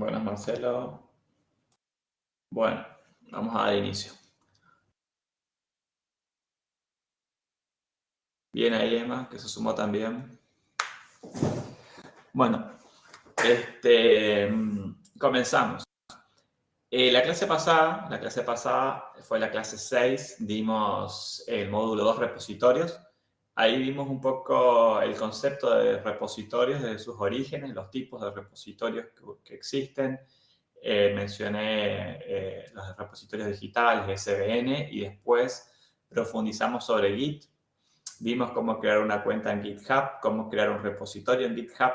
Buenas, Marcelo. Bueno, vamos a dar inicio. Bien ahí, Emma, que se sumó también. Bueno, comenzamos. La clase pasada fue la clase 6, dimos el módulo 2 repositorios. Ahí vimos un poco el concepto de repositorios, de sus orígenes, los tipos de repositorios que existen. Mencioné los repositorios digitales, SVN, y después profundizamos sobre Git. Vimos cómo crear una cuenta en GitHub, cómo crear un repositorio en GitHub.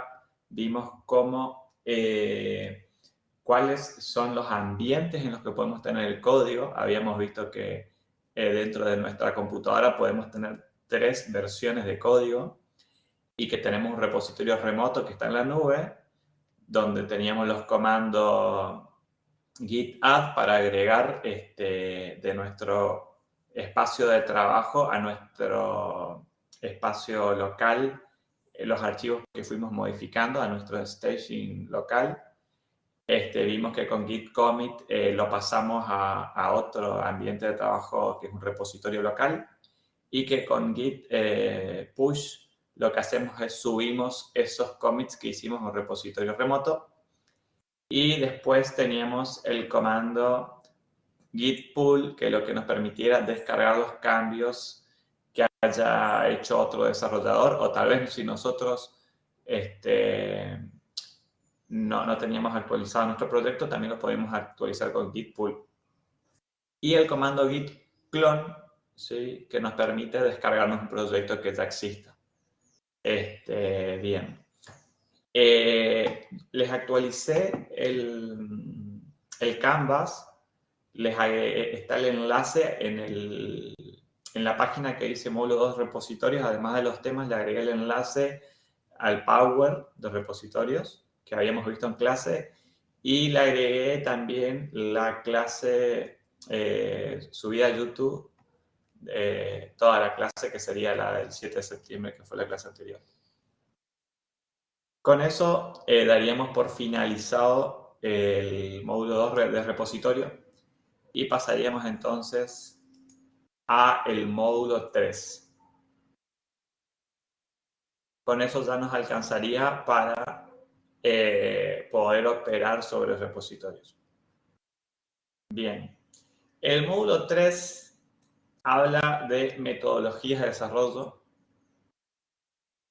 Vimos cuáles son los ambientes en los que podemos tener el código. Habíamos visto que dentro de nuestra computadora podemos tener 3 versiones de código y que tenemos un repositorio remoto que está en la nube, donde teníamos los comandos git add para agregar de nuestro espacio de trabajo a nuestro espacio local los archivos que fuimos modificando a nuestro staging local. Vimos que con git commit lo pasamos a otro ambiente de trabajo que es un repositorio local, y que con git push lo que hacemos es subimos esos commits que hicimos a un repositorio remoto. Y después teníamos el comando git pull, que lo que nos permitiera descargar los cambios que haya hecho otro desarrollador, o tal vez si nosotros no teníamos actualizado nuestro proyecto, también lo podemos actualizar con git pull. Y el comando git clone, ¿sí?, que nos permite descargarnos un proyecto que ya exista. Bien. Les actualicé el Canvas. Está el enlace en la página que dice módulo 2 repositorios. Además de los temas, le agregué el enlace al Power de repositorios que habíamos visto en clase, y le agregué también la clase subida a YouTube, toda la clase que sería la del 7 de septiembre, que fue la clase anterior. Con eso daríamos por finalizado el módulo 2 de repositorio y pasaríamos entonces a el módulo 3. Con eso ya nos alcanzaría para poder operar sobre repositorios. Bien, el módulo 3 habla de metodologías de desarrollo.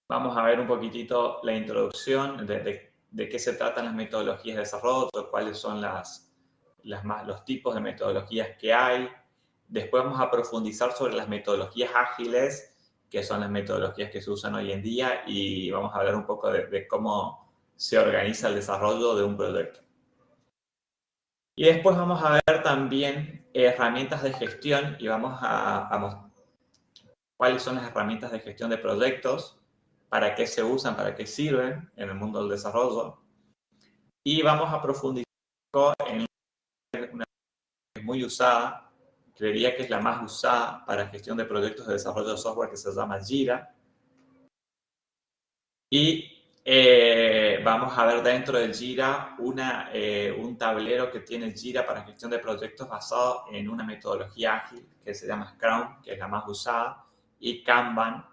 Vamos a ver un poquitito la introducción de qué se tratan las metodologías de desarrollo, cuáles son los tipos de metodologías que hay. Después vamos a profundizar sobre las metodologías ágiles, que son las metodologías que se usan hoy en día, y vamos a hablar un poco de cómo se organiza el desarrollo de un proyecto. Y después vamos a ver también herramientas de gestión, y vamos a mostrar cuáles son las herramientas de gestión de proyectos, para qué se usan, para qué sirven en el mundo del desarrollo. Y vamos a profundizar en una que es muy usada, creería que es la más usada para gestión de proyectos de desarrollo de software, que se llama Jira. Y vamos a ver dentro de Jira un tablero que tiene Jira para gestión de proyectos basado en una metodología ágil que se llama Scrum, que es la más usada, y Kanban,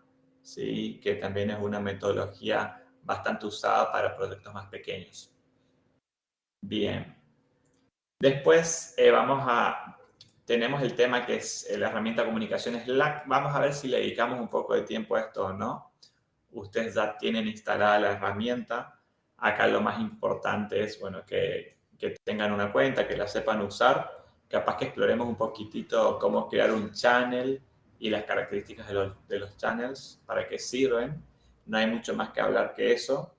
¿sí?, que también es una metodología bastante usada para proyectos más pequeños. Bien. Después tenemos el tema que es la herramienta de comunicación Slack. Vamos a ver si le dedicamos un poco de tiempo a esto o no. Ustedes ya tienen instalada la herramienta. Acá lo más importante es, bueno, que tengan una cuenta, que la sepan usar. Capaz que exploremos un poquitito cómo crear un channel y las características de los channels, para qué sirven. No hay mucho más que hablar que eso.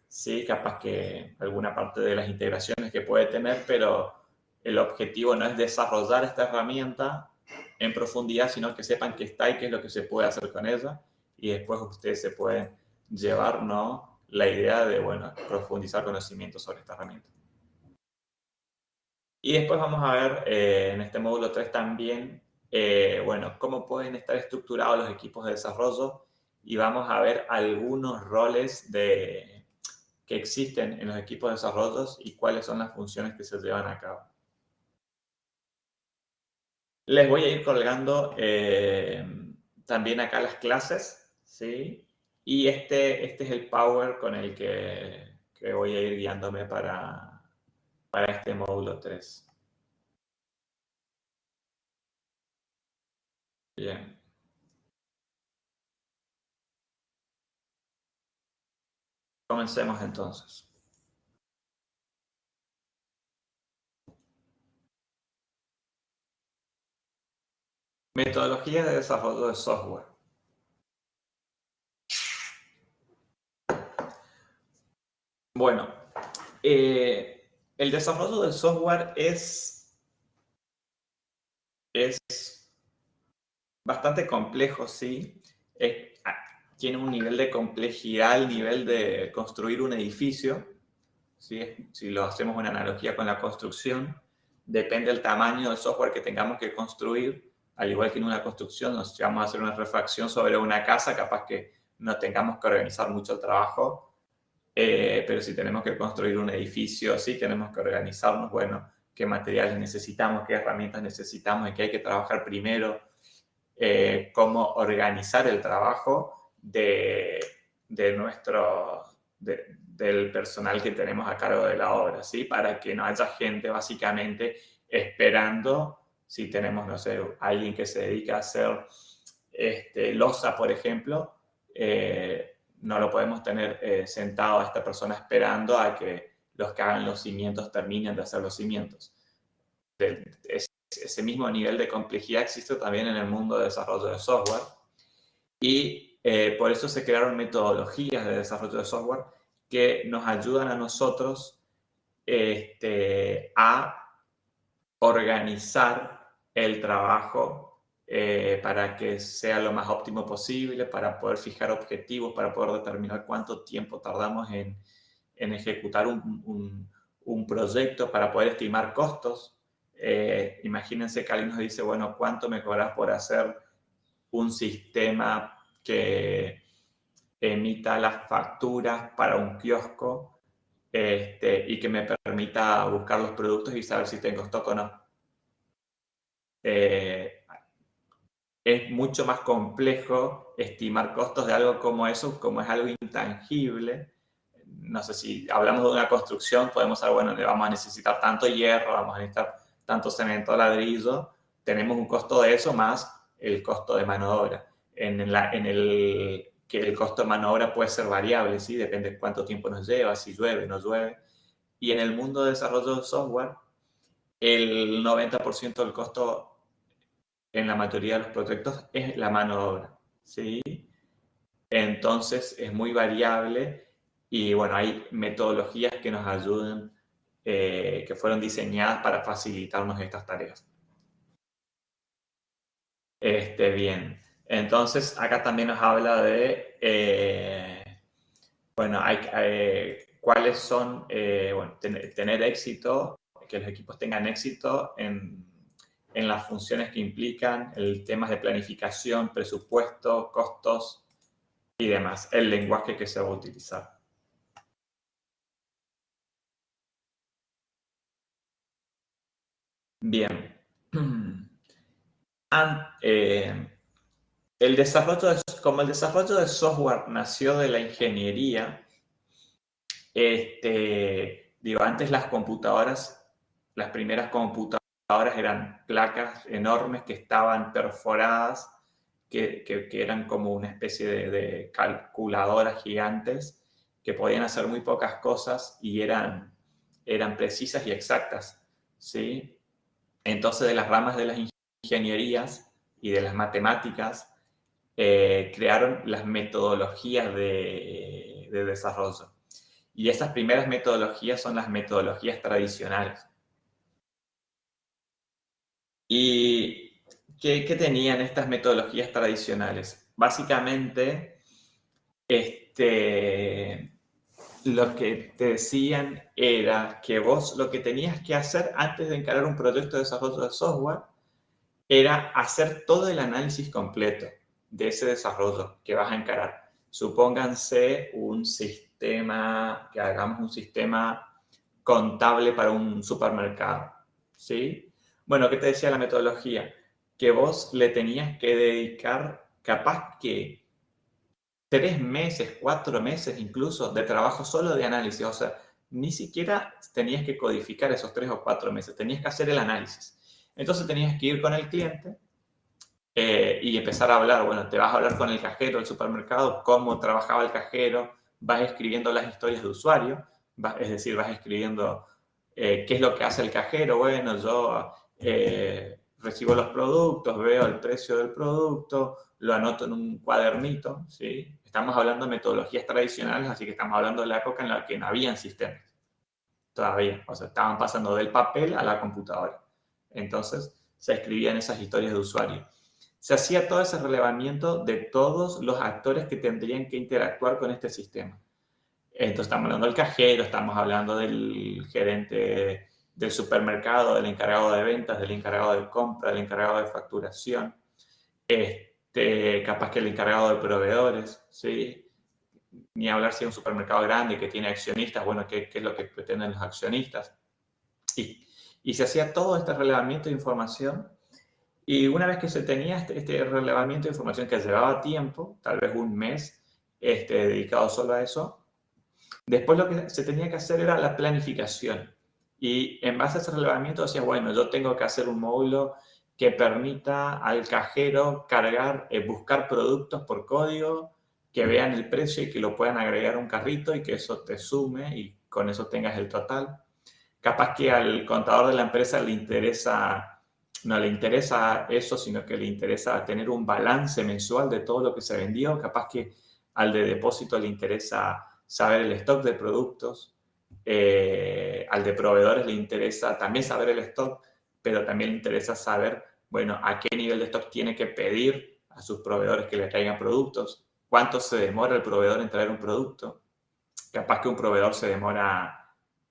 Sí, capaz que alguna parte de las integraciones que puede tener, pero el objetivo no es desarrollar esta herramienta en profundidad, sino que sepan que está y qué es lo que se puede hacer con ella, y después ustedes se pueden llevar, ¿no?, la idea de, bueno, profundizar conocimientos sobre esta herramienta. Y después vamos a ver en este módulo 3 también, bueno, cómo pueden estar estructurados los equipos de desarrollo, y vamos a ver algunos roles que existen en los equipos de desarrollo y cuáles son las funciones que se llevan a cabo. Les voy a ir colgando también acá las clases, ¿sí? Y este es el Power con el que voy a ir guiándome para este módulo 3. Bien. Comencemos entonces. Metodologías de desarrollo de software. Bueno, el desarrollo del software es bastante complejo, sí. Tiene un nivel de complejidad al nivel de construir un edificio. ¿Sí? Si lo hacemos una analogía con la construcción, depende del tamaño del software que tengamos que construir. Al igual que en una construcción, si vamos a hacer una refacción sobre una casa, capaz que no tengamos que organizar mucho el trabajo. Pero si tenemos que construir un edificio, sí tenemos que organizarnos, bueno, qué materiales necesitamos, qué herramientas necesitamos, en qué hay que trabajar primero, cómo organizar el trabajo del personal que tenemos a cargo de la obra, ¿sí? Para que no haya gente básicamente esperando, si tenemos, no sé, alguien que se dedica a hacer loza, por ejemplo, no lo podemos tener sentado a esta persona esperando a que los que hagan los cimientos terminen de hacer los cimientos. Ese mismo nivel de complejidad existe también en el mundo de desarrollo de software y por eso se crearon metodologías de desarrollo de software que nos ayudan a nosotros a organizar el trabajo para que sea lo más óptimo posible, para poder fijar objetivos, para poder determinar cuánto tiempo tardamos en ejecutar un proyecto, para poder estimar costos. Imagínense que alguien nos dice, bueno, ¿cuánto me cobras por hacer un sistema que emita las facturas para un kiosco y que me permita buscar los productos y saber si tengo stock o no? Es mucho más complejo estimar costos de algo como eso, como es algo intangible. No sé, si hablamos de una construcción, podemos saber, bueno, le vamos a necesitar tanto hierro, vamos a necesitar tanto cemento, ladrillo. Tenemos un costo de eso más el costo de mano de obra. Que el costo de mano de obra puede ser variable, ¿sí? Depende de cuánto tiempo nos lleva, si llueve, no llueve. Y en el mundo de desarrollo de software, el 90% del costo en la mayoría de los proyectos es la mano de obra, ¿sí? Entonces es muy variable y bueno, hay metodologías que nos ayudan, que fueron diseñadas para facilitarnos estas tareas. Bien, entonces acá también nos habla de, bueno, cuáles son, bueno, tener éxito, que los equipos tengan éxito en las funciones que implican el temas de planificación, presupuesto, costos y demás, el lenguaje que se va a utilizar. Bien. Como el desarrollo de software nació de la ingeniería, antes las computadoras, las primeras computadoras eran placas enormes que estaban perforadas, que eran como una especie de calculadoras gigantes que podían hacer muy pocas cosas y eran precisas y exactas, ¿sí? Entonces, de las ramas de las ingenierías y de las matemáticas, crearon las metodologías de desarrollo. Y esas primeras metodologías son las metodologías tradicionales. ¿Y qué tenían estas metodologías tradicionales? Básicamente, lo que te decían era que vos lo que tenías que hacer antes de encarar un proyecto de desarrollo de software era hacer todo el análisis completo de ese desarrollo que vas a encarar. supónganse un sistema, que hagamos un sistema contable para un supermercado, ¿sí? Bueno, ¿qué te decía la metodología? Que vos le tenías que dedicar capaz que 3 meses, 4 meses incluso de trabajo solo de análisis. O sea, ni siquiera tenías que codificar esos 3 o 4 meses, tenías que hacer el análisis. Entonces tenías que ir con el cliente y empezar a hablar. Bueno, te vas a hablar con el cajero del supermercado, cómo trabajaba el cajero, vas escribiendo las historias de usuario, es decir, vas escribiendo qué es lo que hace el cajero. Bueno, yo recibo los productos, veo el precio del producto, lo anoto en un cuadernito, ¿sí? Estamos hablando de metodologías tradicionales, así que estamos hablando de la época en la que no habían sistemas todavía. O sea, estaban pasando del papel a la computadora. Entonces, se escribían esas historias de usuario. Se hacía todo ese relevamiento de todos los actores que tendrían que interactuar con este sistema. Entonces, estamos hablando del cajero, estamos hablando del gerente del supermercado, del encargado de ventas, del encargado de compra, del encargado de facturación, capaz que el encargado de proveedores, ¿sí? Ni hablar si es un supermercado grande que tiene accionistas, bueno, ¿qué es lo que pretenden los accionistas? Y se hacía todo este relevamiento de información, y una vez que se tenía este relevamiento de información que llevaba tiempo, tal vez un mes dedicado solo a eso, después lo que se tenía que hacer era la planificación. Y en base a ese relevamiento decía, bueno, yo tengo que hacer un módulo que permita al cajero cargar, buscar productos por código, que vean el precio y que lo puedan agregar a un carrito y que eso te sume y con eso tengas el total. Capaz que al contador de la empresa no le interesa eso, sino que le interesa tener un balance mensual de todo lo que se vendió. Capaz que al de depósito le interesa saber el stock de productos. Al de proveedores le interesa también saber el stock, pero también le interesa saber, bueno, a qué nivel de stock tiene que pedir a sus proveedores que le traigan productos, cuánto se demora el proveedor en traer un producto. Capaz que un proveedor se demora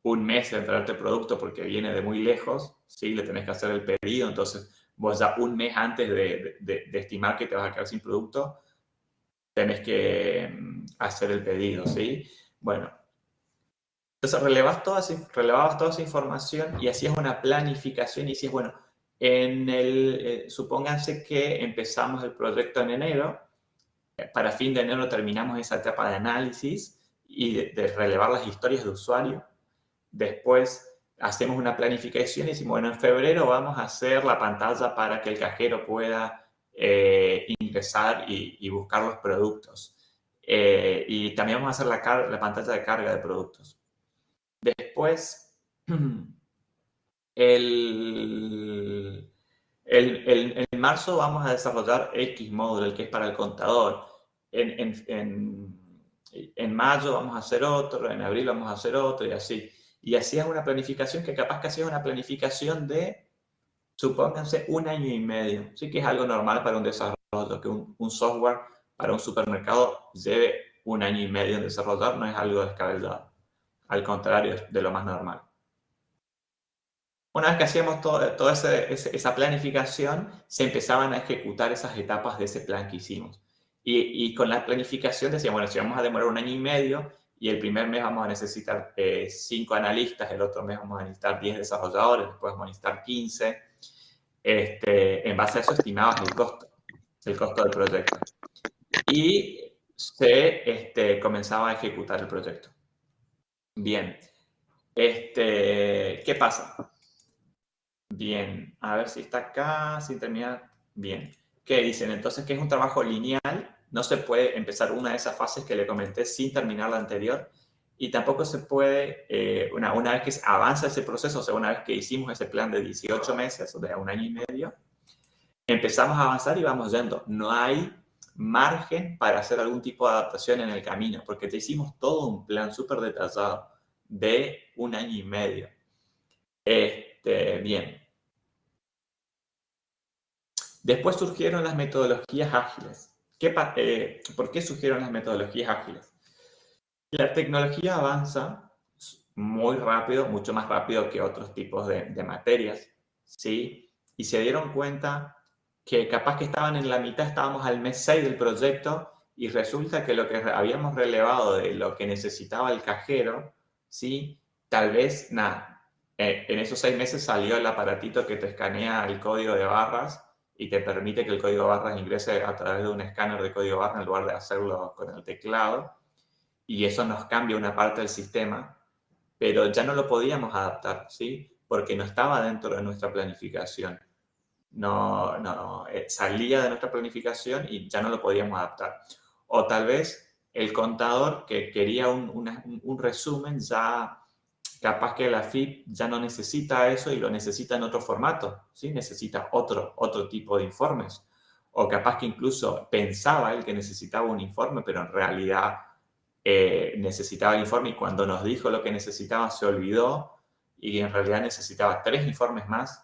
un mes en traerte el producto porque viene de muy lejos, ¿sí? Le tenés que hacer el pedido, entonces vos ya un mes antes de estimar que te vas a quedar sin producto, tenés que hacer el pedido, ¿sí? Bueno, entonces relevabas toda esa información y hacías una planificación y decías, bueno, supónganse que empezamos el proyecto en enero, para fin de enero terminamos esa etapa de análisis y de relevar las historias de usuario. Después hacemos una planificación y decimos, bueno, en febrero vamos a hacer la pantalla para que el cajero pueda ingresar y buscar los productos. Y también vamos a hacer la pantalla de carga de productos. Después, en marzo vamos a desarrollar X módulo, el que es para el contador. En mayo vamos a hacer otro, en abril vamos a hacer otro y así. Y hacías una planificación que capaz que hacías una planificación de, supónganse, 1 año y medio. Sí que es algo normal para un desarrollo, que un software para un supermercado lleve 1 año y medio en desarrollar, no es algo descabellado. Al contrario, es de lo más normal. Una vez que hacíamos toda esa planificación, se empezaban a ejecutar esas etapas de ese plan que hicimos. Y con la planificación decíamos, bueno, si vamos a demorar 1 año y medio y el primer mes vamos a necesitar 5 analistas, el otro mes vamos a necesitar 10 desarrolladores, después vamos a necesitar 15. En base a eso estimabas el costo del proyecto. Y se comenzaba a ejecutar el proyecto. Bien. ¿Qué pasa? Bien, a ver si está acá, sin terminar. Bien. ¿Qué dicen? Entonces, que es un trabajo lineal, no se puede empezar una de esas fases que le comenté sin terminar la anterior, y tampoco se puede, una vez que avanza ese proceso, o sea, una vez que hicimos ese plan de 18 meses, o de 1 año y medio, empezamos a avanzar y vamos yendo. No hay margen para hacer algún tipo de adaptación en el camino, porque te hicimos todo un plan súper detallado de 1 año y medio. Bien. Después surgieron las metodologías ágiles. ¿Por qué surgieron las metodologías ágiles? La tecnología avanza muy rápido, mucho más rápido que otros tipos de materias, ¿sí? Y se dieron cuenta que capaz que estaban en la mitad, estábamos al mes 6 del proyecto y resulta que lo que habíamos relevado de lo que necesitaba el cajero, ¿sí? Tal vez, nada, en esos 6 meses salió el aparatito que te escanea el código de barras y te permite que el código de barras ingrese a través de un escáner de código de barras en lugar de hacerlo con el teclado, y eso nos cambia una parte del sistema, pero ya no lo podíamos adaptar, ¿sí? Porque no estaba dentro de nuestra planificación. No, salía de nuestra planificación y ya no lo podíamos adaptar. O tal vez el contador que quería un resumen, ya capaz que la FIP ya no necesita eso y lo necesita en otro formato, ¿sí? Necesita otro tipo de informes. O capaz que incluso pensaba él que necesitaba un informe, pero en realidad necesitaba el informe y cuando nos dijo lo que necesitaba se olvidó y en realidad necesitaba 3 informes más,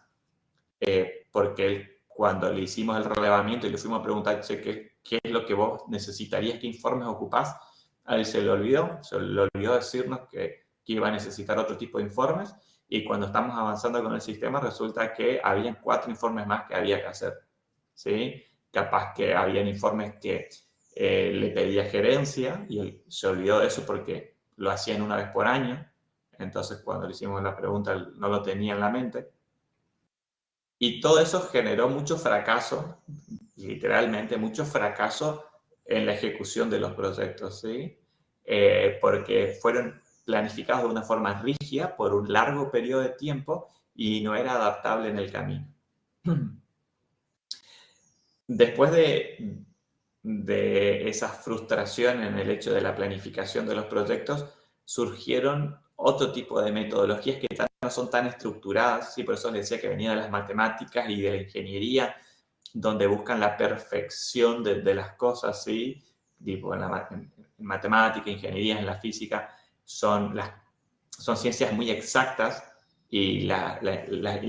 porque él, cuando le hicimos el relevamiento y le fuimos a preguntar, che, ¿qué es lo que vos necesitarías, qué informes ocupás? A él se le olvidó decirnos que iba a necesitar otro tipo de informes, y cuando estamos avanzando con el sistema resulta que habían 4 informes más que había que hacer, ¿sí? Capaz que habían informes que le pedía gerencia y él se olvidó de eso porque lo hacían una vez por año, entonces cuando le hicimos la pregunta no lo tenía en la mente. Y todo eso generó mucho fracaso, literalmente mucho fracaso en la ejecución de los proyectos, ¿sí? Porque fueron planificados de una forma rígida por un largo periodo de tiempo y no era adaptable en el camino. Después de esa frustración en el hecho de la planificación de los proyectos, surgieron otro tipo de metodologías que no son tan estructuradas, ¿sí? Por eso les decía que venía de las matemáticas y de la ingeniería, donde buscan la perfección de las cosas, ¿sí? Tipo en matemática, ingeniería, en la física, son ciencias muy exactas, y la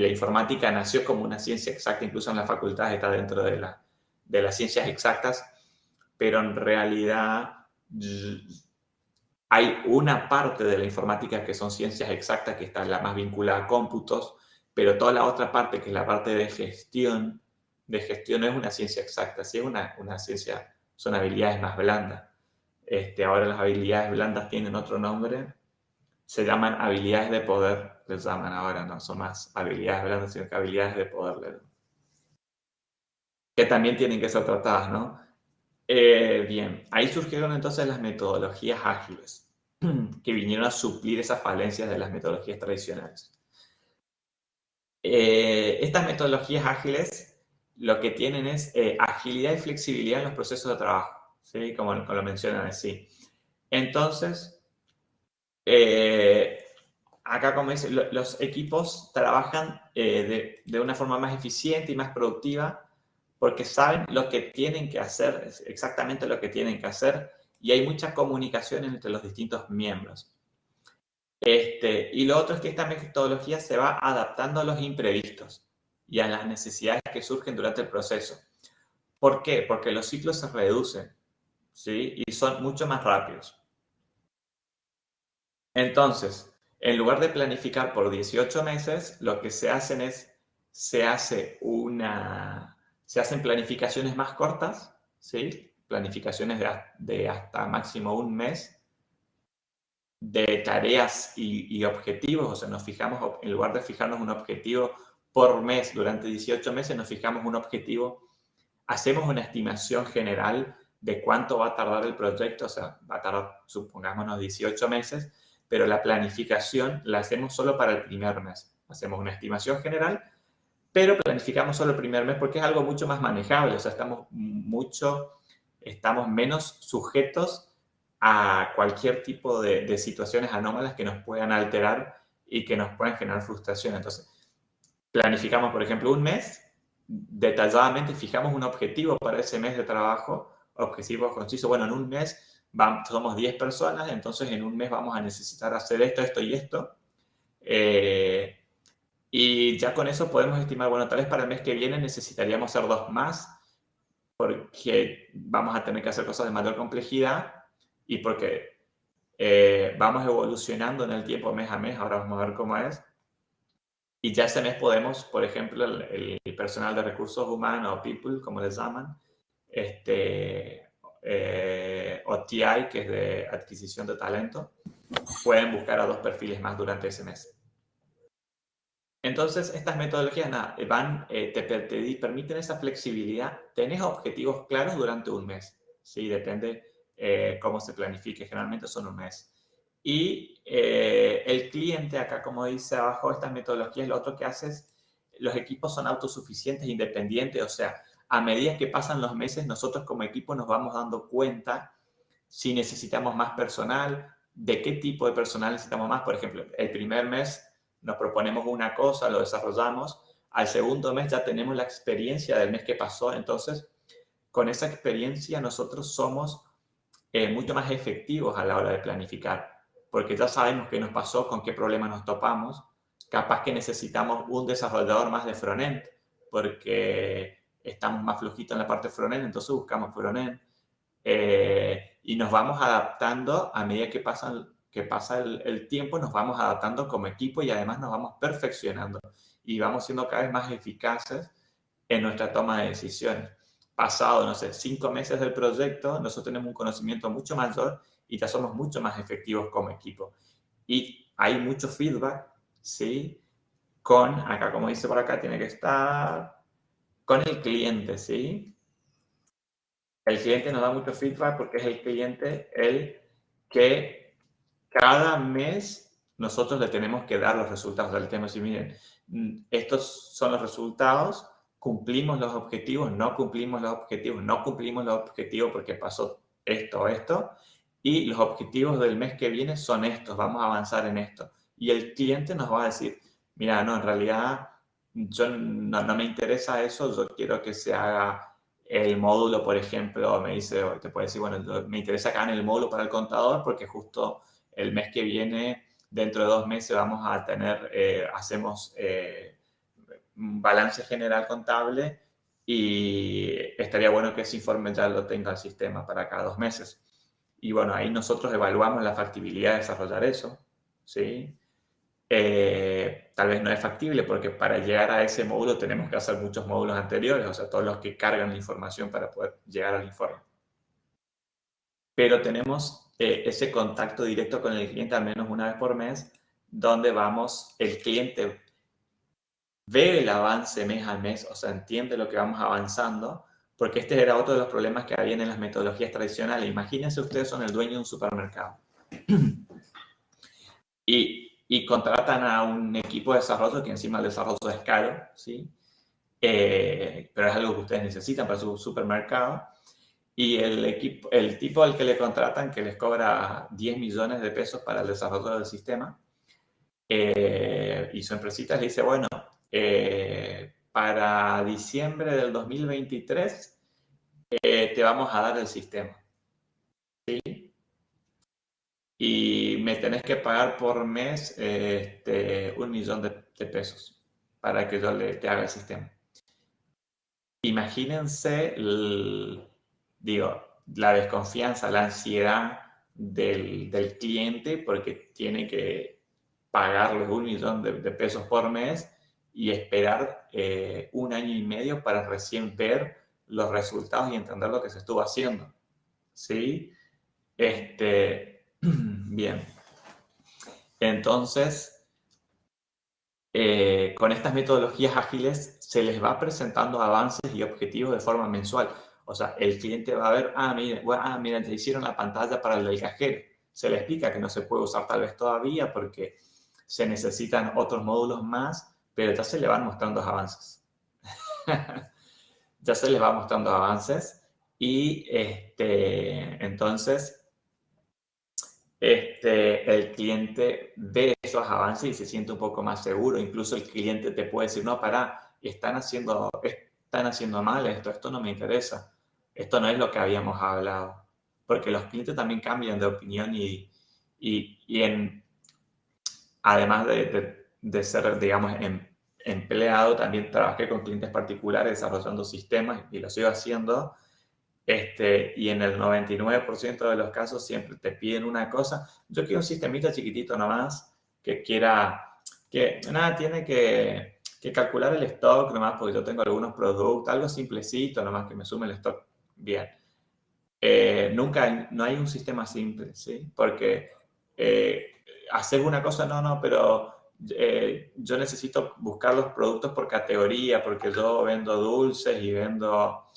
informática nació como una ciencia exacta, incluso en la facultad está dentro de las ciencias exactas, pero en realidad hay una parte de la informática que son ciencias exactas, que está la más vinculada a cómputos, pero toda la otra parte, que es la parte de gestión no es una ciencia exacta, sí es una ciencia, son habilidades más blandas. Ahora las habilidades blandas tienen otro nombre, se llaman habilidades de poder, les llaman ahora, no son más habilidades blandas, sino que habilidades de poder, que también tienen que ser tratadas, ¿no? Bien, ahí surgieron entonces las metodologías ágiles, que vinieron a suplir esas falencias de las metodologías tradicionales. Estas metodologías ágiles lo que tienen es agilidad y flexibilidad en los procesos de trabajo, ¿sí? Como lo mencionan así. Entonces, acá, como dice, los equipos trabajan de una forma más eficiente y más productiva porque saben lo que tienen que hacer, exactamente lo que tienen que hacer, y hay mucha comunicación entre los distintos miembros. Y lo otro es que esta metodología se va adaptando a los imprevistos y a las necesidades que surgen durante el proceso. ¿Por qué? Porque los ciclos se reducen, ¿sí? Y son mucho más rápidos. Entonces, en lugar de planificar por 18 meses, lo que se hacen es, se hacen planificaciones más cortas, ¿sí? Planificaciones de hasta máximo un mes, de tareas y objetivos. O sea, nos fijamos, en lugar de fijarnos un objetivo por mes durante 18 meses, nos fijamos un objetivo, hacemos una estimación general de cuánto va a tardar el proyecto. O sea, va a tardar, supongámonos, 18 meses, pero la planificación la hacemos solo para el primer mes. Hacemos una estimación general, pero planificamos solo el primer mes porque es algo mucho más manejable. O sea, estamos menos sujetos a cualquier tipo de situaciones anómalas que nos puedan alterar y que nos puedan generar frustración. Entonces, planificamos, por ejemplo, un mes, detalladamente fijamos un objetivo para ese mes de trabajo, objetivos concisos. Bueno, en un mes somos 10 personas, entonces en un mes vamos a necesitar hacer esto, esto y esto. Y ya con eso podemos estimar, bueno, tal vez para el mes que viene necesitaríamos hacer 2 más, porque vamos a tener que hacer cosas de mayor complejidad y porque vamos evolucionando en el tiempo mes a mes. Ahora vamos a ver cómo es. Y ya ese mes podemos, por ejemplo, el personal de recursos humanos, o people, como les llaman, o TI, que es de adquisición de talento, pueden buscar a 2 perfiles más durante ese mes. Entonces, estas metodologías te permiten esa flexibilidad. Tenés objetivos claros durante un mes, ¿sí? Depende cómo se planifique, generalmente son un mes. Y el cliente, acá como dice abajo, estas metodologías, lo otro que hace es, los equipos son autosuficientes, independientes, o sea, a medida que pasan los meses, nosotros como equipo nos vamos dando cuenta si necesitamos más personal, de qué tipo de personal necesitamos más. Por ejemplo, el primer mes nos proponemos una cosa, lo desarrollamos, al segundo mes ya tenemos la experiencia del mes que pasó, entonces con esa experiencia nosotros somos mucho más efectivos a la hora de planificar, porque ya sabemos qué nos pasó, con qué problema nos topamos, capaz que necesitamos un desarrollador más de frontend, porque estamos más flojitos en la parte frontend, entonces buscamos frontend. Y nos vamos adaptando a medida que pasa el tiempo, nos vamos adaptando como equipo y además nos vamos perfeccionando y vamos siendo cada vez más eficaces en nuestra toma de decisiones. Pasado, no sé, 5 meses del proyecto, nosotros tenemos un conocimiento mucho mayor y ya somos mucho más efectivos como equipo. Y hay mucho feedback, ¿sí? Acá como dice por acá, tiene que estar con el cliente, ¿sí? El cliente nos da mucho feedback porque es el cliente el que cada mes nosotros le tenemos que dar los resultados del tema. Si miren, estos son los resultados, cumplimos los objetivos, no cumplimos los objetivos, no cumplimos los objetivos porque pasó esto, y los objetivos del mes que viene son estos, vamos a avanzar en esto. Y el cliente nos va a decir, mira, no, en realidad yo no me interesa eso, yo quiero que se haga el módulo, por ejemplo, te puede decir, bueno, me interesa acá en el módulo para el contador porque justo el mes que viene, dentro de 2 meses, vamos a tener, hacemos un balance general contable y estaría bueno que ese informe ya lo tenga el sistema para cada 2 meses. Y bueno, ahí nosotros evaluamos la factibilidad de desarrollar eso, ¿sí? Tal vez no es factible porque para llegar a ese módulo tenemos que hacer muchos módulos anteriores, o sea, todos los que cargan la información para poder llegar al informe. Pero tenemos ese contacto directo con el cliente al menos una vez por mes, donde el cliente ve el avance mes a mes, o sea, entiende lo que vamos avanzando, porque este era otro de los problemas que había en las metodologías tradicionales. Imagínense ustedes son el dueño de un supermercado y contratan a un equipo de desarrollo, que encima el desarrollo es caro, ¿sí? Pero es algo que ustedes necesitan para su supermercado. Y el tipo al que le contratan, que les cobra 10 millones de pesos para el desarrollo del sistema, y su empresita le dice, bueno, para diciembre del 2023 te vamos a dar el sistema, ¿sí? Y me tenés que pagar por mes 1 millón de pesos para que yo te haga el sistema. Imagínense, digo, la desconfianza, la ansiedad del cliente porque tiene que pagarle 1 millón de pesos por mes y esperar 1 año y medio para recién ver los resultados y entender lo que se estuvo haciendo. ¿Sí? Bien. Entonces, con estas metodologías ágiles se les va presentando avances y objetivos de forma mensual. O sea, el cliente va a ver, miren, te hicieron la pantalla para el del cajero. Se le explica que no se puede usar tal vez todavía porque se necesitan otros módulos más, pero ya se le van mostrando avances. Ya se les va mostrando avances y entonces el cliente ve esos avances y se siente un poco más seguro. Incluso el cliente te puede decir, no, pará, están haciendo mal esto no me interesa, esto no es lo que habíamos hablado. Porque los clientes también cambian de opinión además de ser, digamos, empleado, también trabajé con clientes particulares desarrollando sistemas y lo sigo haciendo. Y en el 99% de los casos siempre te piden una cosa. Yo quiero un sistemita chiquitito nomás que nada, tiene que calcular el stock nomás porque yo tengo algunos productos, algo simplecito nomás que me sume el stock bien. no hay un sistema simple, ¿sí? Porque hacer una cosa, no, pero yo necesito buscar los productos por categoría, porque yo vendo dulces y vendo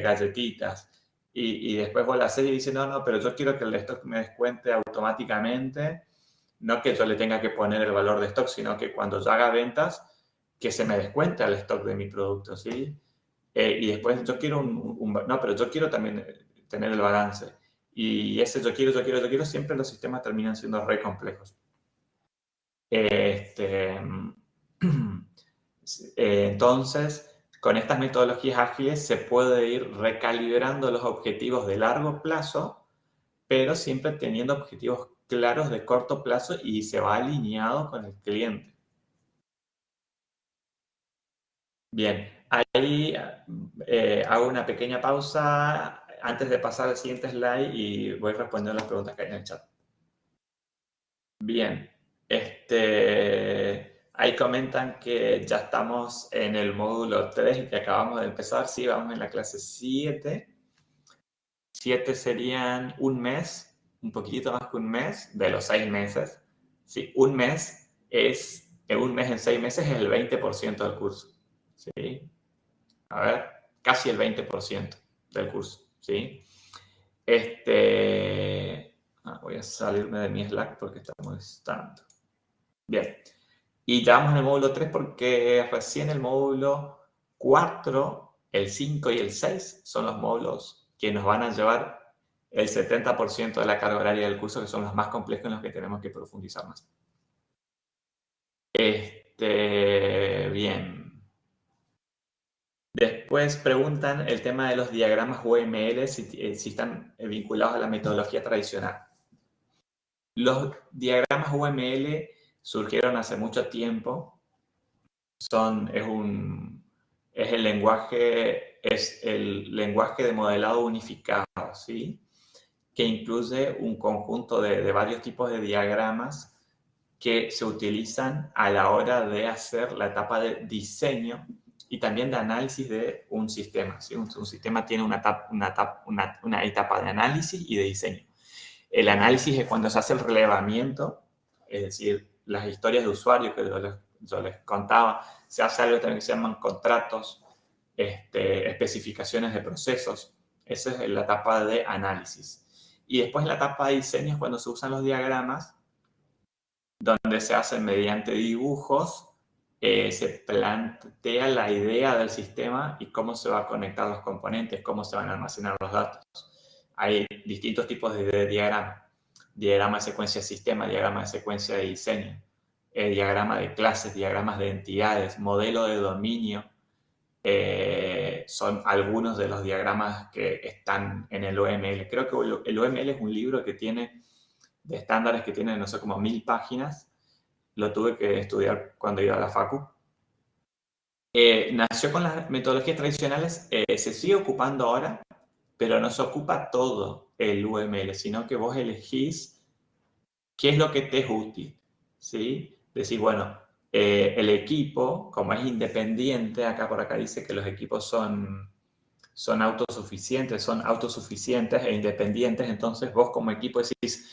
galletitas. Y después vos la haces y dices, no, pero yo quiero que el stock me descuente automáticamente, no que yo le tenga que poner el valor de stock, sino que cuando yo haga ventas, que se me descuente el stock de mi producto, ¿sí? Y después yo quiero no, pero yo quiero también tener el balance. Y ese yo quiero, siempre los sistemas terminan siendo re complejos. Entonces, con estas metodologías ágiles se puede ir recalibrando los objetivos de largo plazo, pero siempre teniendo objetivos claros de corto plazo y se va alineado con el cliente. Bien, ahí hago una pequeña pausa antes de pasar al siguiente slide y voy respondiendo las preguntas que hay en el chat. Bien, ahí comentan que ya estamos en el módulo 3 y que acabamos de empezar. Sí, vamos en la clase 7. 7 serían un mes, un poquitito más que un mes, de los 6 meses. Sí, un mes en 6 meses es el 20% del curso. ¿Sí? A ver, casi el 20% del curso. ¿Sí? Voy a salirme de mi Slack porque está molestando. Bien. Y ya vamos en el módulo 3 porque recién el módulo 4, el 5 y el 6 son los módulos que nos van a llevar el 70% de la carga horaria del curso, que son los más complejos en los que tenemos que profundizar más. Bien. Después preguntan el tema de los diagramas UML, si están vinculados a la metodología tradicional. Los diagramas UML surgieron hace mucho tiempo. Es el lenguaje de modelado unificado, ¿sí? Que incluye un conjunto de varios tipos de diagramas que se utilizan a la hora de hacer la etapa de diseño y también de análisis de un sistema, ¿sí? Un sistema tiene una etapa de análisis y de diseño. El análisis es cuando se hace el relevamiento, es decir, las historias de usuario que yo les contaba, se hace algo también que se llaman contratos, especificaciones de procesos. Esa es la etapa de análisis. Y después la etapa de diseño es cuando se usan los diagramas, donde se hacen mediante dibujos, se plantea la idea del sistema y cómo se va a conectar los componentes, cómo se van a almacenar los datos. Hay distintos tipos de diagramas. Diagrama de secuencia de sistema, diagrama de secuencia de diseño, diagrama de clases, diagramas de entidades, modelo de dominio. Son algunos de los diagramas que están en el OML. Creo que el OML es un libro que tiene de estándares que tiene, no sé, como 1000 páginas. Lo tuve que estudiar cuando iba a la facu. Nació con las metodologías tradicionales, se sigue ocupando ahora, pero no se ocupa todo el UML, sino que vos elegís qué es lo que te es útil, ¿sí? Decís, bueno, el equipo, como es independiente, por acá dice que los equipos son autosuficientes e independientes, entonces vos como equipo decís,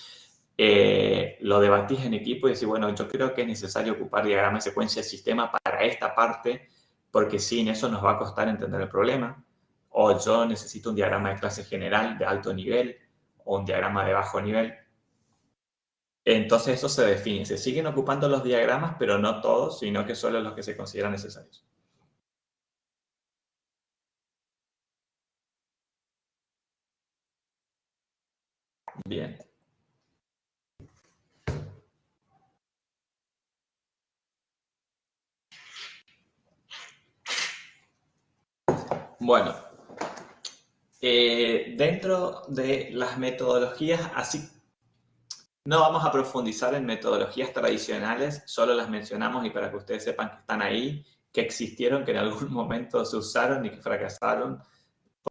lo debatís en equipo y decís, bueno, yo creo que es necesario ocupar diagrama de secuencia de sistema para esta parte, porque sin eso nos va a costar entender el problema. O yo necesito un diagrama de clase general de alto nivel o un diagrama de bajo nivel. Entonces eso se define. Se siguen ocupando los diagramas, pero no todos, sino que solo los que se consideran necesarios. Bien. Bueno, dentro de las metodologías, así no vamos a profundizar en metodologías tradicionales, solo las mencionamos y para que ustedes sepan que están ahí, que existieron, que en algún momento se usaron y que fracasaron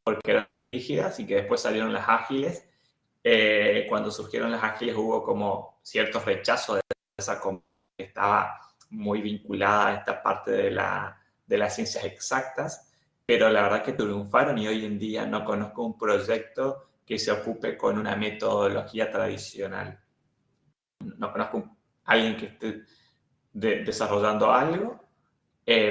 porque eran rígidas y que después salieron las ágiles. Cuando surgieron las ágiles hubo como cierto rechazo de esa comunidad que estaba muy vinculada a esta parte de las ciencias exactas. pero la verdad que triunfaron y hoy en día no conozco un proyecto que se ocupe con una metodología tradicional. No conozco a alguien que esté desarrollando algo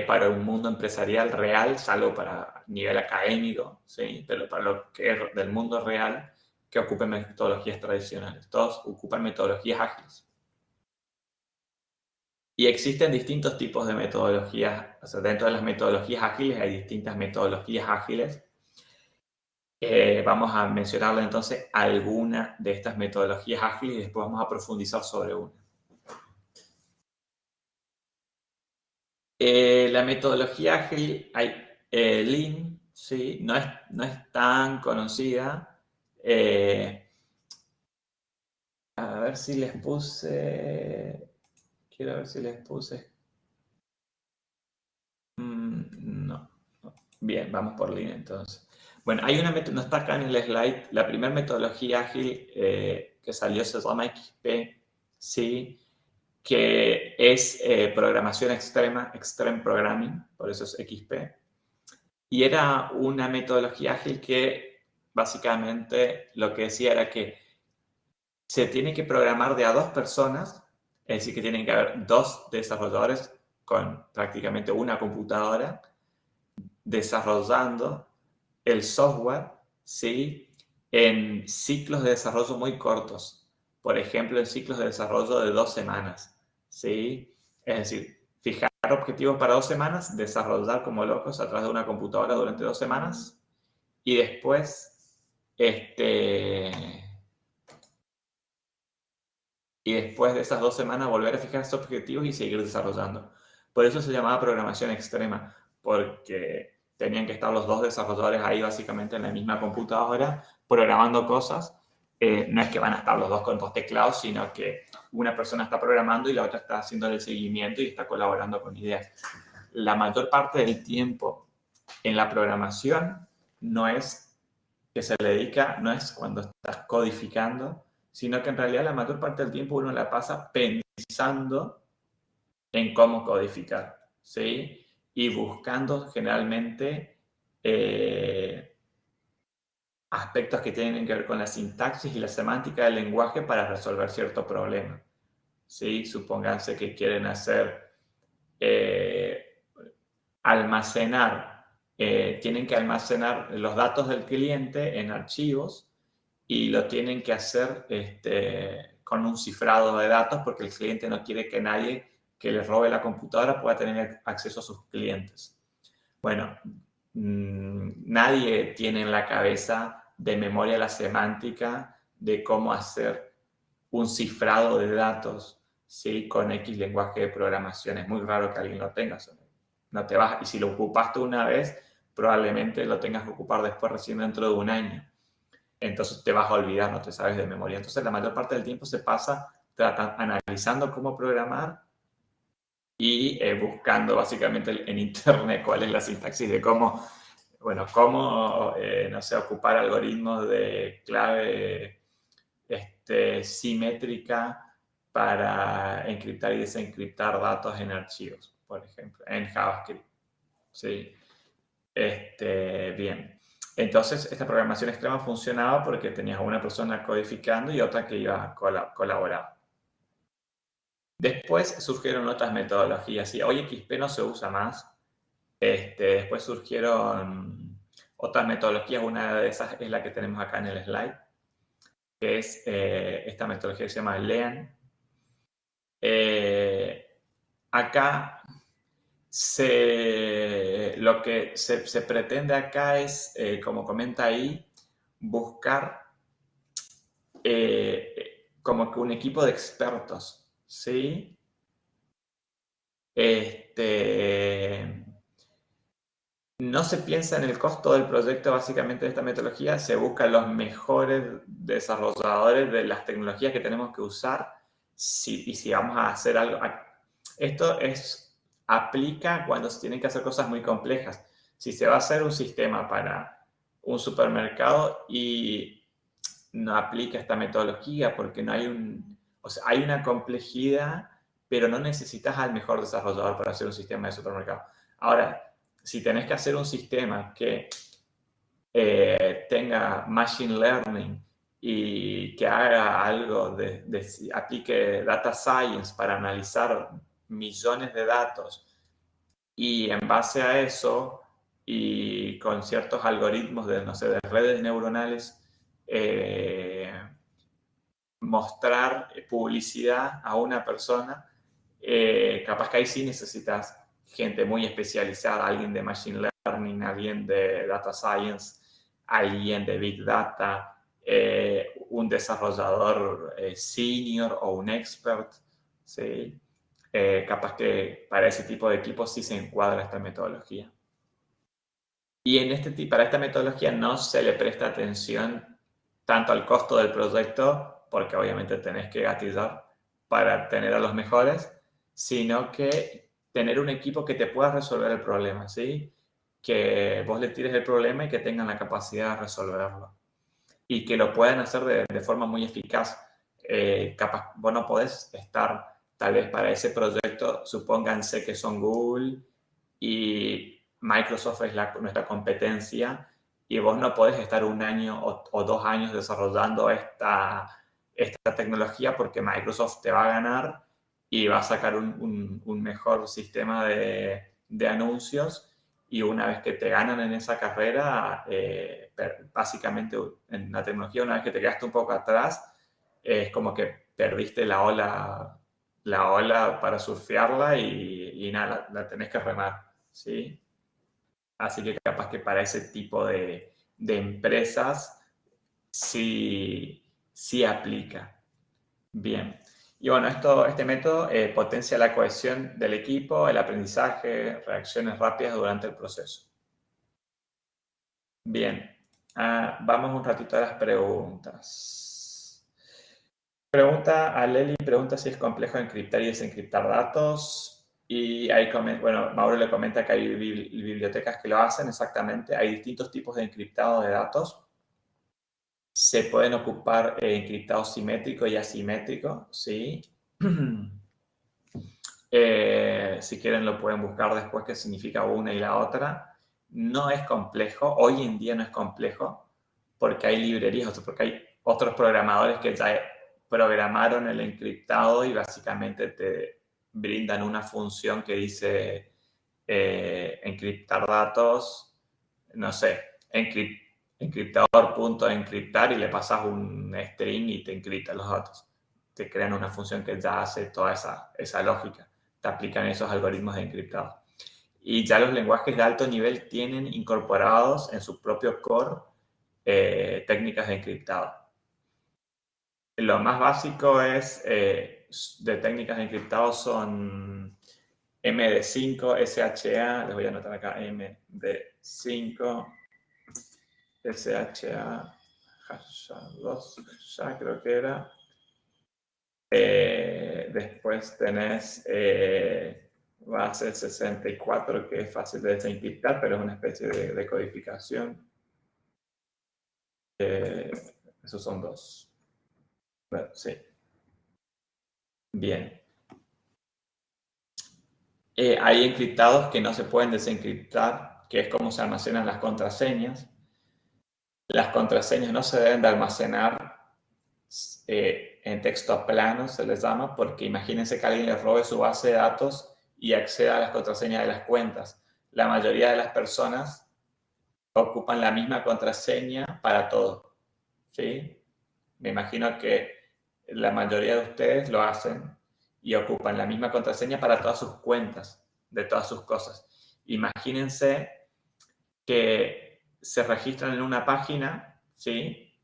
para un mundo empresarial real, salvo para nivel académico, ¿sí? Pero para lo que es del mundo real, que ocupen metodologías tradicionales. Todos ocupan metodologías ágiles. Y existen distintos tipos de metodologías, o sea, dentro de las metodologías ágiles hay distintas metodologías ágiles. Vamos a mencionarle entonces alguna de estas metodologías ágiles y después vamos a profundizar sobre una. La metodología ágil, hay Lean, ¿sí? No es tan conocida. A ver si les puse... Quiero ver si les puse... no. Bien, vamos por Lean entonces. Bueno, hay una no está acá en el slide. La primera metodología ágil que salió se llama XP, ¿sí? Que es programación extrema, Extreme Programming, por eso es XP. Y era una metodología ágil que básicamente lo que decía era que se tiene que programar de a dos personas, es decir, que tienen que haber dos desarrolladores con prácticamente una computadora desarrollando el software, ¿sí? En ciclos de desarrollo muy cortos. Por ejemplo, en ciclos de desarrollo de 2 semanas, ¿sí? Es decir, fijar objetivos para 2 semanas, desarrollar como locos a través de una computadora durante 2 semanas y después, y después de esas 2 semanas volver a fijar esos objetivos y seguir desarrollando. Por eso se llamaba programación extrema, porque tenían que estar los dos desarrolladores ahí básicamente en la misma computadora programando cosas. No es que van a estar los dos con dos teclados, sino que una persona está programando y la otra está haciendo el seguimiento y está colaborando con ideas. La mayor parte del tiempo en la programación no es que se le dedica, no es cuando estás codificando, sino que en realidad la mayor parte del tiempo uno la pasa pensando en cómo codificar, ¿sí? Y buscando generalmente aspectos que tienen que ver con la sintaxis y la semántica del lenguaje para resolver cierto problema, ¿sí? Supónganse que quieren hacer almacenar, tienen que almacenar los datos del cliente en archivos y lo tienen que hacer con un cifrado de datos porque el cliente no quiere que nadie que le robe la computadora pueda tener acceso a sus clientes. Bueno, nadie tiene en la cabeza de memoria la semántica de cómo hacer un cifrado de datos, ¿sí? Con X lenguaje de programación. Es muy raro que alguien lo tenga. No te vas, y si lo ocupaste una vez, probablemente lo tengas que ocupar después recién dentro de un año. Entonces te vas a olvidar, no te sabes de memoria. Entonces la mayor parte del tiempo se pasa analizando cómo programar y buscando básicamente en internet cuál es la sintaxis de cómo, bueno, cómo, no sé, ocupar algoritmos de clave simétrica para encriptar y desencriptar datos en archivos, por ejemplo, en JavaScript. ¿Sí? Bien. Entonces, esta programación extrema funcionaba porque tenías a una persona codificando y otra que iba a colaborar. Después surgieron otras metodologías y hoy XP no se usa más. Después surgieron otras metodologías, una de esas es la que tenemos acá en el slide, que es esta metodología que se llama Lean. Acá lo que se pretende acá es, como comenta ahí, buscar como que un equipo de expertos, ¿sí? No se piensa en el costo del proyecto básicamente de esta metodología, se buscan los mejores desarrolladores de las tecnologías que tenemos que usar y si vamos a hacer algo. Esto aplica cuando se tienen que hacer cosas muy complejas. Si se va a hacer un sistema para un supermercado y no aplica esta metodología porque no hay o sea, hay una complejidad, pero no necesitas al mejor desarrollador para hacer un sistema de supermercado. Ahora, si tenés que hacer un sistema que tenga machine learning y que haga algo aplique data science para analizar millones de datos y en base a eso y con ciertos algoritmos de, no sé, de redes neuronales, mostrar publicidad a una persona, capaz que ahí sí necesitas gente muy especializada, alguien de machine learning, alguien de data science, alguien de big data, un desarrollador senior o un expert, ¿sí? Capaz que para ese tipo de equipos sí se encuadra esta metodología. Y para esta metodología no se le presta atención tanto al costo del proyecto, porque obviamente tenés que gatillar para tener a los mejores, sino que tener un equipo que te pueda resolver el problema, ¿sí? Que vos le tires el problema y que tengan la capacidad de resolverlo. Y que lo puedan hacer de forma muy eficaz. Capaz, vos no podés estar, tal vez para ese proyecto, supónganse que son Google y Microsoft es nuestra competencia y vos no podés estar un año o 2 años desarrollando esta tecnología porque Microsoft te va a ganar y va a sacar un mejor sistema de anuncios y una vez que te ganan en esa carrera, básicamente en la tecnología, una vez que te quedaste un poco atrás, es como que perdiste la ola para surfearla y nada, la tenés que remar, ¿sí? Así que capaz que para ese tipo de empresas sí aplica. Bien. Y bueno, este método potencia la cohesión del equipo, el aprendizaje, reacciones rápidas durante el proceso. Bien. Vamos un ratito a las preguntas. A Leli pregunta si es complejo encriptar y desencriptar datos. Y ahí, bueno, Mauro le comenta que hay bibliotecas que lo hacen exactamente. Hay distintos tipos de encriptado de datos. Se pueden ocupar encriptado simétrico y asimétrico, ¿sí? Si quieren lo pueden buscar después qué significa una y la otra. No es complejo, hoy en día no es complejo, porque hay librerías, porque hay otros programadores que ya programaron el encriptado y básicamente te brindan una función que dice encriptar datos, no sé, encriptador.encriptar y le pasas un string y te encripta los datos. Te crean una función que ya hace toda esa lógica. Te aplican esos algoritmos de encriptado. Y ya los lenguajes de alto nivel tienen incorporados en su propio core técnicas de encriptado. Lo más básico de técnicas de encriptado son MD5, SHA, les voy a anotar acá, MD5, SHA, ya creo que era. Después tenés base 64, que es fácil de desencriptar, pero es una especie de codificación. Esos son dos. Bueno, sí. Bien. Hay encriptados que no se pueden desencriptar, que es como se almacenan las contraseñas. Las contraseñas no se deben de almacenar en texto plano, se les llama, porque imagínense que alguien le robe su base de datos y acceda a las contraseñas de las cuentas. La mayoría de las personas ocupan la misma contraseña para todo, ¿sí? Me imagino que la mayoría de ustedes lo hacen y ocupan la misma contraseña para todas sus cuentas, de todas sus cosas. Imagínense que se registran en una página, ¿sí?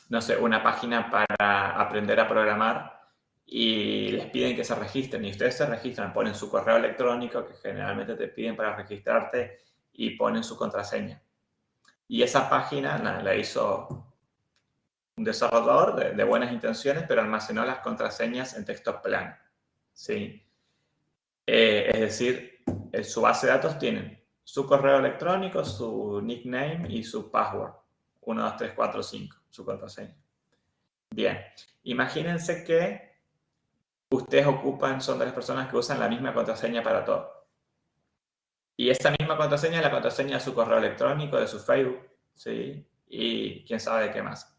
No sé, una página para aprender a programar y les piden que se registren y ustedes se registran, ponen su correo electrónico que generalmente te piden para registrarte y ponen su contraseña. Y esa página la hizo un desarrollador de buenas intenciones, pero almacenó las contraseñas en texto plano, ¿sí? Es decir, su base de datos tienen su correo electrónico, su nickname y su password. 1, 2, 3, 4, 5, su contraseña. Bien, imagínense que ustedes son de las personas que usan la misma contraseña para todo. Y esa misma contraseña es la contraseña de su correo electrónico, de su Facebook, ¿sí? Y quién sabe de qué más.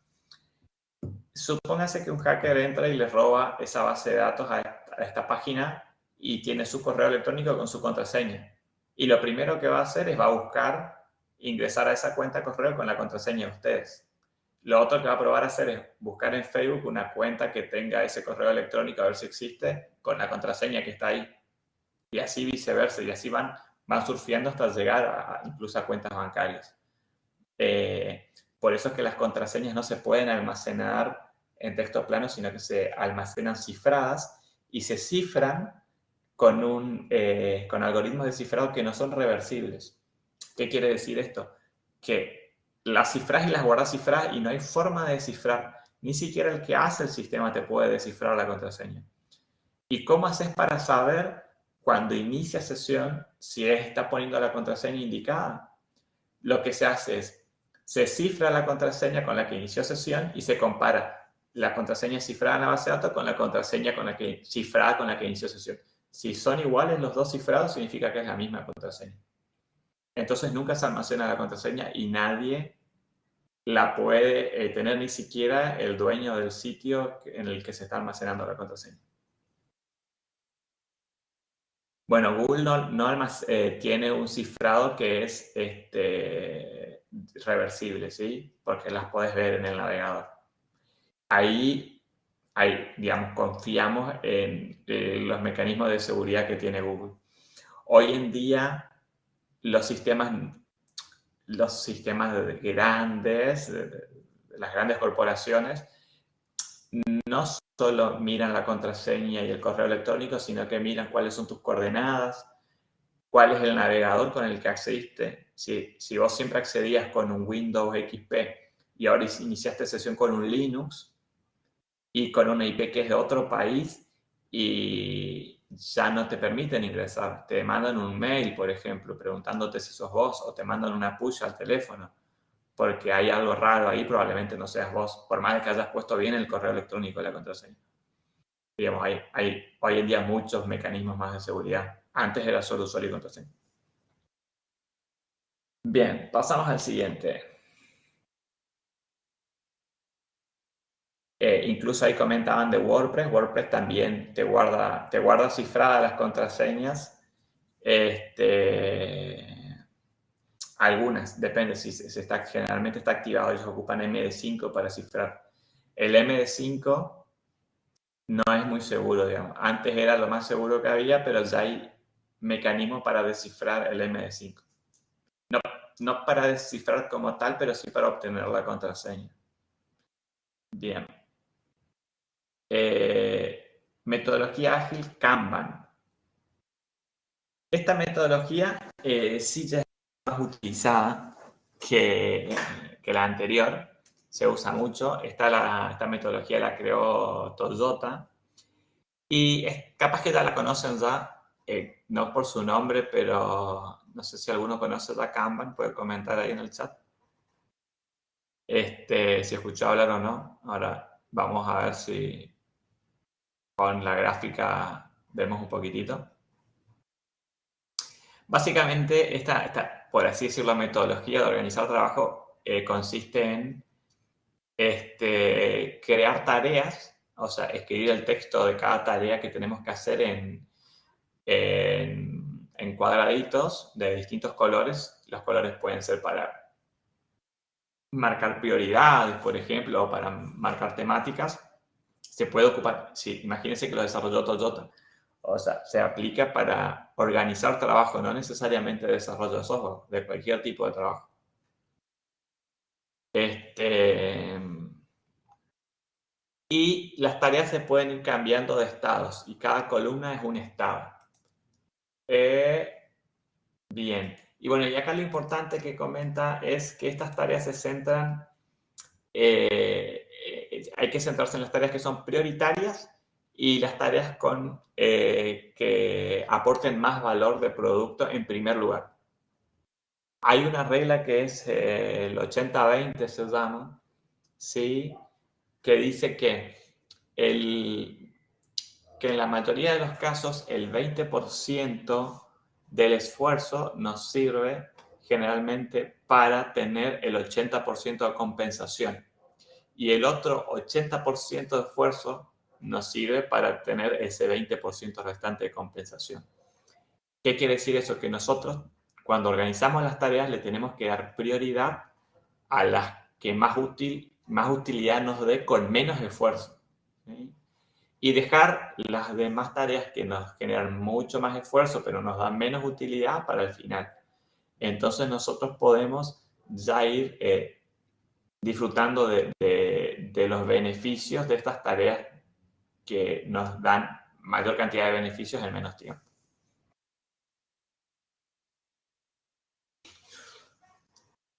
Supóngase que un hacker entra y le roba esa base de datos a esta página y tiene su correo electrónico con su contraseña. Y lo primero que va a hacer es va a buscar ingresar a esa cuenta de correo con la contraseña de ustedes. Lo otro que va a probar a hacer es buscar en Facebook una cuenta que tenga ese correo electrónico a ver si existe con la contraseña que está ahí. Y así viceversa. Y así van surfeando hasta llegar incluso a cuentas bancarias. Por eso es que las contraseñas no se pueden almacenar en texto plano, sino que se almacenan cifradas y se cifran con algoritmos de cifrado que no son reversibles. ¿Qué quiere decir esto? Que las cifras y las guardas cifradas y no hay forma de descifrar. Ni siquiera el que hace el sistema te puede descifrar la contraseña. ¿Y cómo haces para saber cuando inicia sesión si está poniendo la contraseña indicada? Lo que se hace es, se cifra la contraseña con la que inició sesión y se compara la contraseña cifrada en la base de datos con la contraseña cifrada con la que inició sesión. Si son iguales los dos cifrados, significa que es la misma contraseña. Entonces nunca se almacena la contraseña y nadie la puede tener, ni siquiera el dueño del sitio en el que se está almacenando la contraseña. Bueno, Google tiene un cifrado que es reversible, ¿sí? Porque las puedes ver en el navegador. Ahí, digamos, confiamos en los mecanismos de seguridad que tiene Google. Hoy en día, los sistemas grandes, las grandes corporaciones, no solo miran la contraseña y el correo electrónico, sino que miran cuáles son tus coordenadas, cuál es el navegador con el que accediste. Si vos siempre accedías con un Windows XP y ahora iniciaste sesión con un Linux y con una IP que es de otro país y ya no te permiten ingresar. Te mandan un mail, por ejemplo, preguntándote si sos vos o te mandan una push al teléfono porque hay algo raro ahí, probablemente no seas vos, por más que hayas puesto bien el correo electrónico y la contraseña. Digamos, hay hoy en día muchos mecanismos más de seguridad. Antes era solo usuario y contraseña. Bien, pasamos al siguiente. Incluso ahí comentaban de WordPress. WordPress también te guarda cifradas las contraseñas. Algunas, depende si generalmente está activado. Ellos ocupan MD5 para cifrar. El MD5 no es muy seguro, digamos. Antes era lo más seguro que había, pero ya hay mecanismos para descifrar el MD5. No para descifrar como tal, pero sí para obtener la contraseña. Bien. Metodología ágil Kanban. Esta metodología sí ya es más utilizada que la anterior. Se usa mucho. Esta metodología la creó Toyota. Y capaz que ya la conocen ya, no por su nombre, pero no sé si alguno conoce la Kanban, puede comentar ahí en el chat. Si escuchó hablar o no. Ahora vamos a ver si con la gráfica vemos un poquitito. Básicamente, por así decirlo, metodología de organizar trabajo consiste en crear tareas, o sea, escribir el texto de cada tarea que tenemos que hacer en cuadraditos de distintos colores. Los colores pueden ser para marcar prioridades, por ejemplo, o para marcar temáticas. Se puede ocupar, sí, imagínense que lo desarrolló Toyota. O sea, se aplica para organizar trabajo, no necesariamente desarrollo de software, de cualquier tipo de trabajo. Y las tareas se pueden ir cambiando de estados y cada columna es un estado. Bien. Y bueno, y acá lo importante que comenta es que estas tareas se centran, hay que centrarse en las tareas que son prioritarias y las tareas que aporten más valor de producto en primer lugar. Hay una regla que es el 80-20 se llama, ¿sí? Que dice que en la mayoría de los casos el 20% del esfuerzo nos sirve generalmente para tener el 80% de compensación. Y el otro 80% de esfuerzo nos sirve para tener ese 20% restante de compensación. ¿Qué quiere decir eso? Que nosotros, cuando organizamos las tareas, le tenemos que dar prioridad a las que más utilidad nos dé con menos esfuerzo. ¿Sí? Y dejar las demás tareas que nos generan mucho más esfuerzo, pero nos dan menos utilidad para el final. Entonces nosotros podemos ya ir disfrutando de los beneficios de estas tareas que nos dan mayor cantidad de beneficios en menos tiempo.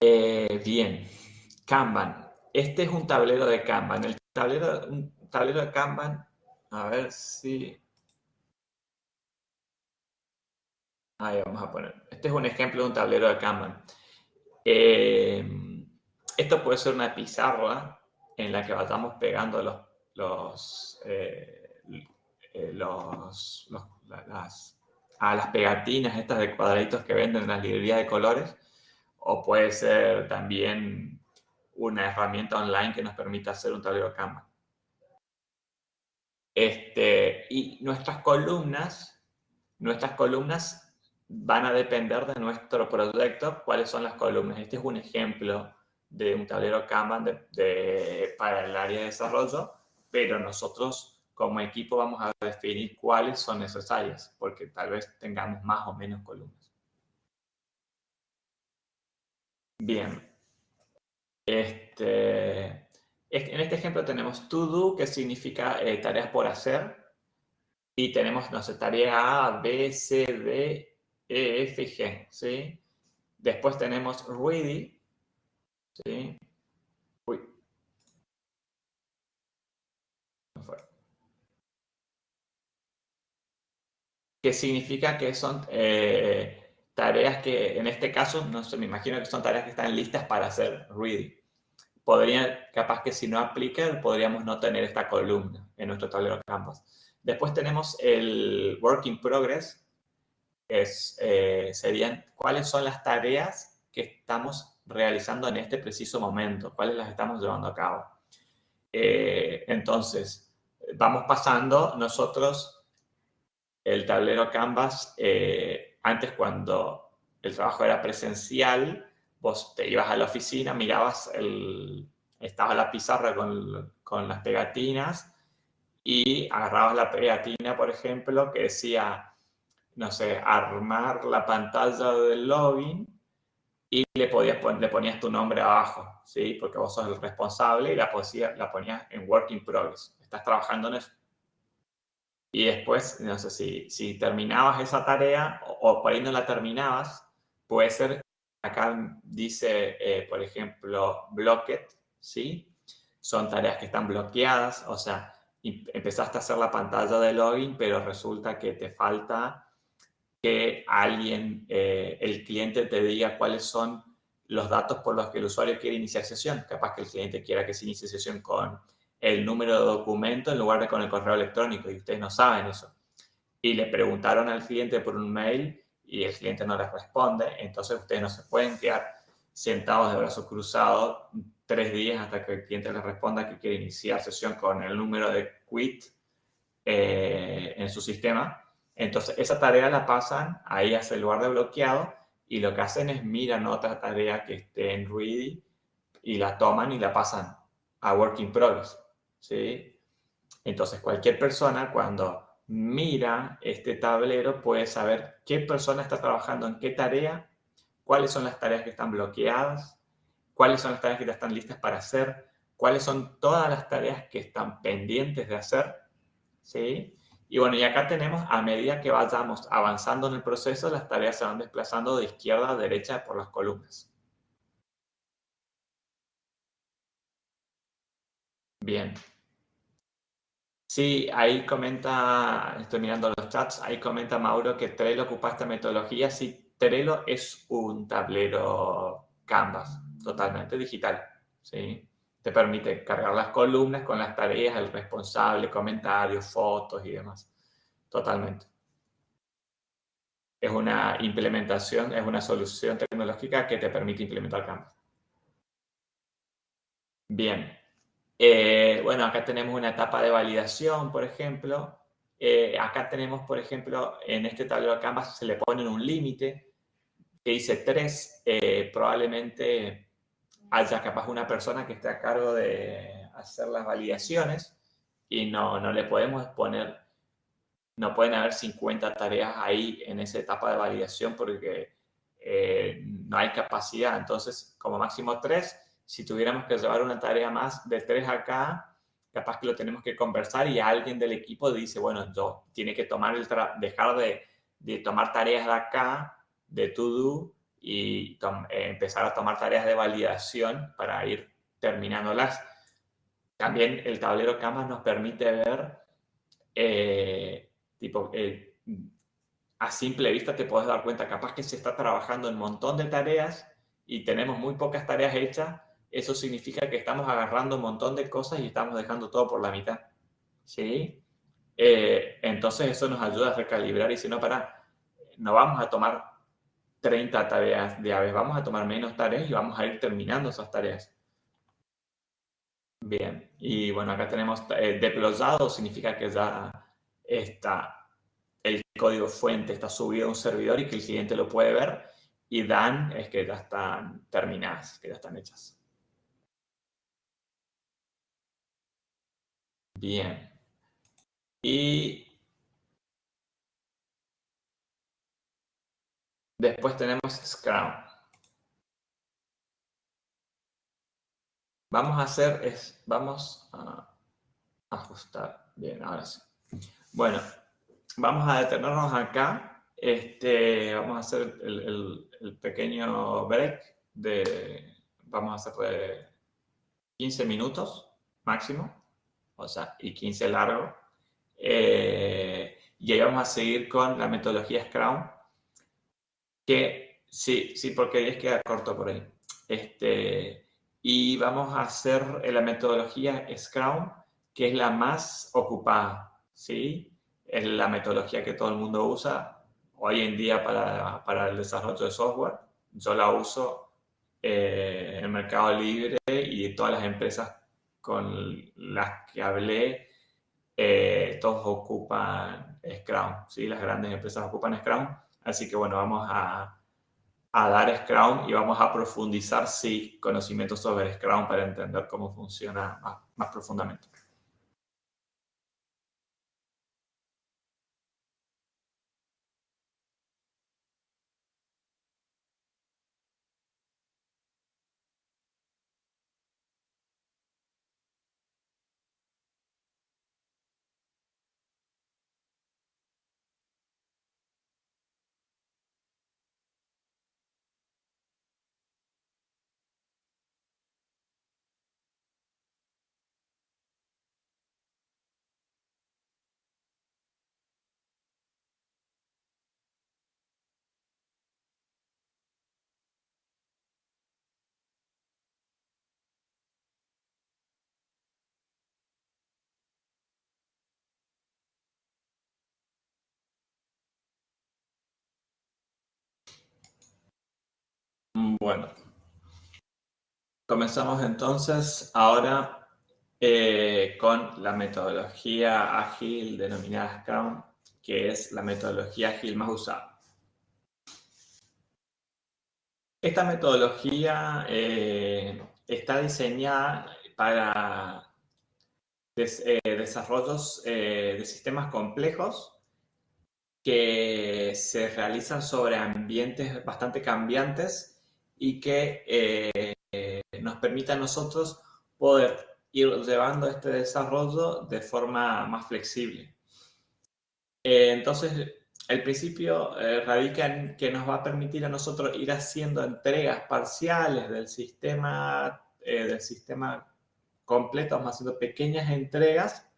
Bien, Kanban. Este es un tablero de Kanban. Un tablero de Kanban, a ver si... Ahí vamos a poner. Este es un ejemplo de un tablero de Kanban. Esto puede ser una pizarra en la que vayamos pegando las pegatinas estas de cuadraditos que venden en las librerías de colores, o puede ser también una herramienta online que nos permita hacer un tablero Kanban. Y nuestras columnas van a depender de nuestro proyecto, cuáles son las columnas. Este es un ejemplo de un tablero Kanban para el área de desarrollo, pero nosotros como equipo vamos a definir cuáles son necesarias, porque tal vez tengamos más o menos columnas. Bien. En este ejemplo tenemos to do, que significa tareas por hacer, y tenemos, no sé, tarea A, B, C, D, E, F, G, ¿sí? Después tenemos ready, ¿sí? Uy, no fue. Que significa que son tareas que, en este caso, no sé, me imagino que son tareas que están listas para hacer ready. Capaz que si no aplica, podríamos no tener esta columna en nuestro tablero Canvas. Después tenemos el work in progress, serían cuáles son las tareas que estamos realizando en este preciso momento, cuáles las estamos llevando a cabo. Entonces, vamos pasando nosotros el tablero Canvas. Antes, cuando el trabajo era presencial, vos te ibas a la oficina, estaba la pizarra con las pegatinas y agarrabas la pegatina, por ejemplo, que decía, no sé, armar la pantalla del login, y le ponías tu nombre abajo, ¿sí? Porque vos sos el responsable, y la ponías en work in progress. Estás trabajando en eso. Y después, no sé, si terminabas esa tarea o por ahí no la terminabas, puede ser, acá dice, por ejemplo, blocked, ¿sí? Son tareas que están bloqueadas, o sea, empezaste a hacer la pantalla de login, pero resulta que te falta que el cliente te diga cuáles son los datos por los que el usuario quiere iniciar sesión. Capaz que el cliente quiera que se inicie sesión con el número de documento en lugar de con el correo electrónico, y ustedes no saben eso. Y le preguntaron al cliente por un mail y el cliente no les responde, entonces ustedes no se pueden quedar sentados de brazos cruzados 3 días hasta que el cliente les responda que quiere iniciar sesión con el número de quit en su sistema. Entonces, esa tarea la pasan ahí hacia el lugar de bloqueado, y lo que hacen es miran otra tarea que esté en ready y la toman y la pasan a work in progress, ¿sí? Entonces, cualquier persona cuando mira este tablero puede saber qué persona está trabajando en qué tarea, cuáles son las tareas que están bloqueadas, cuáles son las tareas que ya están listas para hacer, cuáles son todas las tareas que están pendientes de hacer, ¿sí? Y bueno, y acá tenemos, a medida que vayamos avanzando en el proceso, las tareas se van desplazando de izquierda a derecha por las columnas. Bien. Sí, ahí comenta, estoy mirando los chats, ahí comenta Mauro que Trello ocupa esta metodología. Sí, Trello es un tablero Canvas, totalmente digital, ¿sí? Te permite cargar las columnas con las tareas, el responsable, comentarios, fotos y demás. Totalmente. es una implementación, es una solución tecnológica que te permite implementar Canvas. Bien. Bueno, acá tenemos una etapa de validación, por ejemplo. Acá tenemos, por ejemplo, en este tablero Canvas se le pone un límite que dice 3. Probablemente haya capaz una persona que esté a cargo de hacer las validaciones y no le podemos poner, no pueden haber 50 tareas ahí en esa etapa de validación porque no hay capacidad. Entonces, como máximo 3. Si tuviéramos que llevar una tarea más de 3 acá, capaz que lo tenemos que conversar y alguien del equipo dice, bueno, yo tiene que tomar dejar de tomar tareas de acá, de to do, y empezar a tomar tareas de validación para ir terminándolas. También el tablero Canvas nos permite ver, tipo, a simple vista te puedes dar cuenta, capaz que se está trabajando en un montón de tareas y tenemos muy pocas tareas hechas. Eso significa que estamos agarrando un montón de cosas y estamos dejando todo por la mitad. ¿Sí? Entonces eso nos ayuda a recalibrar y si no, no vamos a tomar 30 tareas de a vez, vamos a tomar menos tareas y vamos a ir terminando esas tareas. Bien, y bueno, acá tenemos deployado, significa que ya está el código fuente, está subido a un servidor y que el cliente lo puede ver. Y done es que ya están terminadas, que ya están hechas. Bien. Y después tenemos Scrum. Vamos a ajustar. Bien, ahora sí. Bueno, vamos a detenernos acá. Vamos a hacer el pequeño break vamos a hacer de 15 minutos máximo, o sea, y 15 largo. Y ahí vamos a seguir con la metodología Scrum, que sí, porque ahí es queda corto por ahí. Y vamos a hacer la metodología Scrum, que es la más ocupada, ¿sí? Es la metodología que todo el mundo usa hoy en día para el desarrollo de software. Yo la uso en el Mercado Libre y todas las empresas con las que hablé, todos ocupan Scrum, ¿sí? Las grandes empresas ocupan Scrum. Así que bueno, vamos a dar Scrum y vamos a profundizar, sí, conocimientos sobre Scrum para entender cómo funciona más profundamente. Bueno, comenzamos entonces ahora con la metodología ágil denominada Scrum, que es la metodología ágil más usada. Esta metodología está diseñada para desarrollos de sistemas complejos que se realizan sobre ambientes bastante cambiantes y que nos permite a nosotros poder ir llevando este desarrollo de forma más flexible. Entonces, el principio radica en que nos va a permitir a nosotros ir haciendo entregas parciales del sistema completo, vamos haciendo pequeñas entregas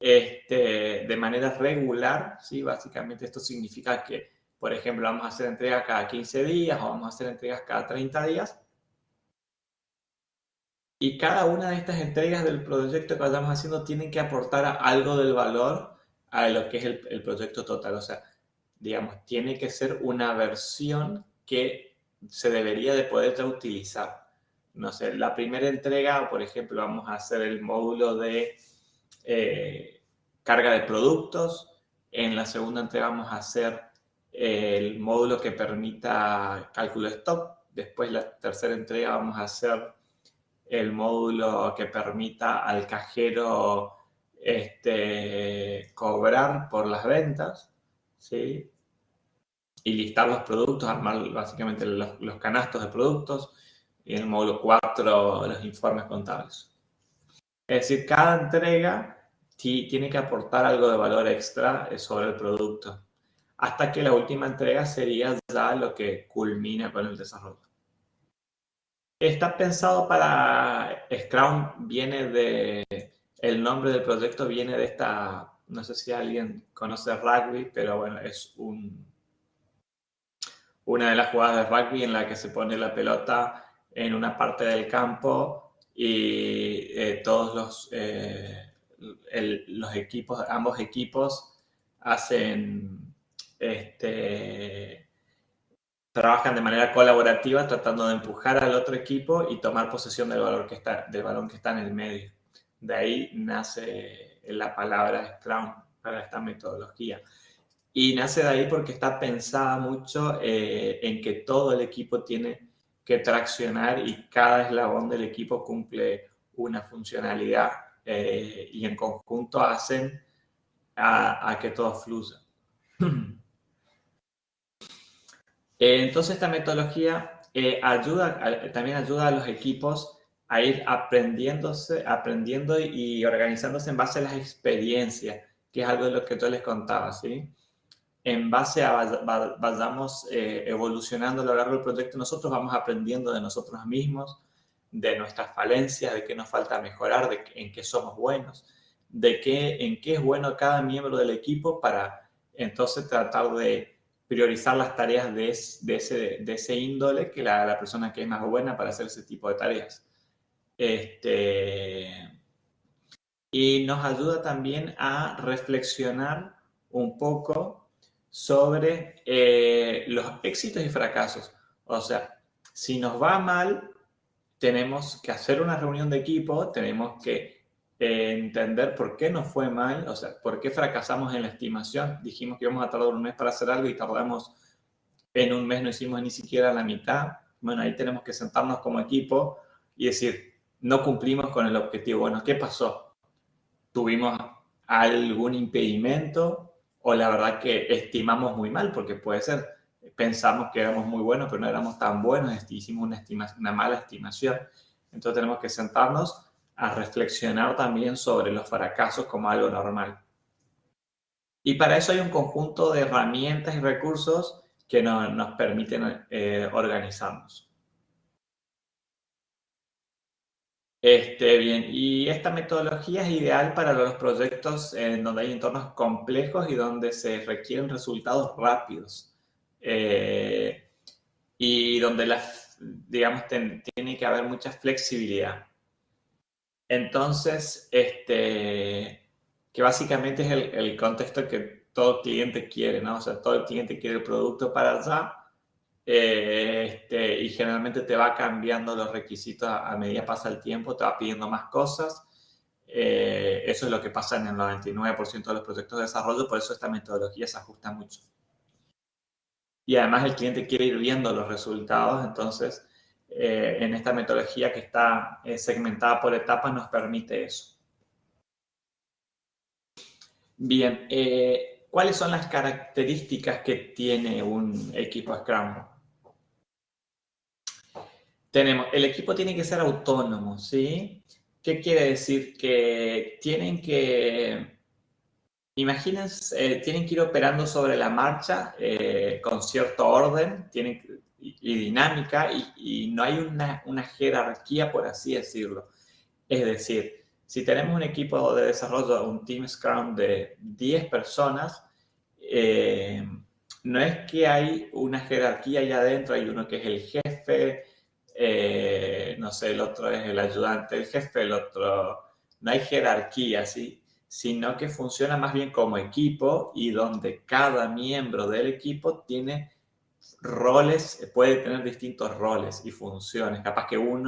de manera regular, ¿sí? Básicamente esto significa que, por ejemplo, vamos a hacer entregas cada 15 días o vamos a hacer entregas cada 30 días. Y cada una de estas entregas del proyecto que vayamos haciendo tienen que aportar algo del valor a lo que es el proyecto total. O sea, digamos, tiene que ser una versión que se debería de poder ya utilizar. No sé, la primera entrega, por ejemplo, vamos a hacer el módulo de carga de productos. En la segunda entrega vamos a hacer el módulo que permita cálculo de stock. Después, la tercera entrega, vamos a hacer el módulo que permita al cajero cobrar por las ventas, ¿sí? Y listar los productos, armar básicamente los canastos de productos. Y en el módulo 4, los informes contables. Es decir, cada entrega tiene que aportar algo de valor extra sobre el producto, hasta que la última entrega sería ya lo que culmina con el desarrollo. Está pensado para Scrum, el nombre del proyecto viene de esta, no sé si alguien conoce rugby, pero bueno, es una de las jugadas de rugby en la que se pone la pelota en una parte del campo y todos los equipos, ambos equipos hacen trabajan de manera colaborativa tratando de empujar al otro equipo y tomar posesión del balón que está en el medio. De ahí nace la palabra Scrum para esta metodología. Y nace de ahí porque está pensada mucho en que todo el equipo tiene que traccionar y cada eslabón del equipo cumple una funcionalidad y en conjunto hacen a que todo fluya. Entonces esta metodología también ayuda a los equipos a ir aprendiendo y organizándose en base a las experiencias, que es algo de lo que yo les contaba, ¿sí? En base a vayamos evolucionando a lo largo del proyecto, nosotros vamos aprendiendo de nosotros mismos, de nuestras falencias, de qué nos falta mejorar, en qué somos buenos, en qué es bueno cada miembro del equipo para entonces tratar de priorizar las tareas de ese índole que la persona que es más buena para hacer ese tipo de tareas. Y nos ayuda también a reflexionar un poco sobre los éxitos y fracasos. O sea, si nos va mal, tenemos que hacer una reunión de equipo, tenemos que entender por qué nos fue mal, o sea, por qué fracasamos en la estimación. Dijimos que íbamos a tardar un mes para hacer algo y tardamos en un mes, no hicimos ni siquiera la mitad. Bueno, ahí tenemos que sentarnos como equipo y decir, no cumplimos con el objetivo. Bueno, ¿qué pasó? ¿Tuvimos algún impedimento o la verdad que estimamos muy mal? Porque puede ser, pensamos que éramos muy buenos, pero no éramos tan buenos, hicimos una mala estimación. Entonces tenemos que sentarnos a reflexionar también sobre los fracasos como algo normal. Y para eso hay un conjunto de herramientas y recursos que nos permiten organizarnos. Bien, y esta metodología es ideal para los proyectos en donde hay entornos complejos y donde se requieren resultados rápidos. Y donde digamos, tiene que haber mucha flexibilidad. Entonces, que básicamente es el contexto que todo cliente quiere, ¿no? O sea, todo el cliente quiere el producto para allá y generalmente te va cambiando los requisitos a medida que pasa el tiempo, te va pidiendo más cosas. Eso es lo que pasa en el 99% de los proyectos de desarrollo, por eso esta metodología se ajusta mucho. Y además el cliente quiere ir viendo los resultados, entonces en esta metodología que está segmentada por etapas nos permite eso. Bien, ¿cuáles son las características que tiene un equipo Scrum? El equipo tiene que ser autónomo, ¿sí? ¿Qué quiere decir? Que imagínense, tienen que ir operando sobre la marcha con cierto orden y dinámica y no hay una jerarquía, por así decirlo. Es decir, si tenemos un equipo de desarrollo, un Team Scrum de 10 personas, no es que hay una jerarquía allá adentro, hay uno que es el jefe, no sé, el otro es el ayudante del jefe, el otro... No hay jerarquía, ¿sí? sino que funciona más bien como equipo y donde cada miembro del equipo tiene roles, puede tener distintos roles y funciones. Capaz que un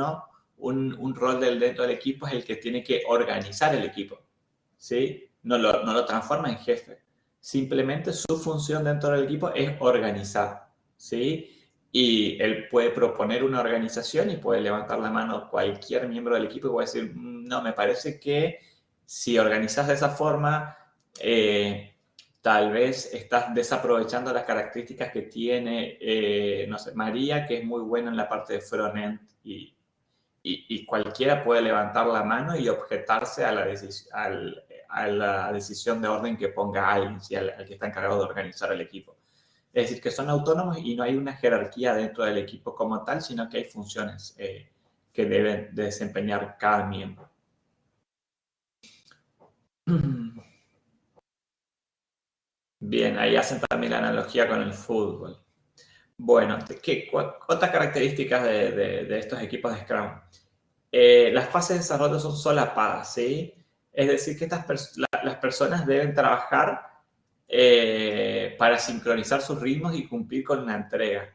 rol dentro del equipo es el que tiene que organizar el equipo, ¿sí? No lo transforma en jefe. Simplemente su función dentro del equipo es organizar, ¿sí? Y él puede proponer una organización y puede levantar la mano cualquier miembro del equipo y puede decir, no, me parece que si organizas de esa forma, tal vez estás desaprovechando las características que tiene, no sé, María, que es muy buena en la parte de front-end y cualquiera puede levantar la mano y objetarse a la decisión de orden que ponga alguien, ¿sí? al que está encargado de organizar el equipo. Es decir, que son autónomos y no hay una jerarquía dentro del equipo como tal, sino que hay funciones que deben desempeñar cada miembro. Bien, ahí hacen también la analogía con el fútbol. Bueno, otras características de estos equipos de Scrum? Las fases de desarrollo son solapadas, ¿sí? Es decir, que las personas deben trabajar para sincronizar sus ritmos y cumplir con la entrega.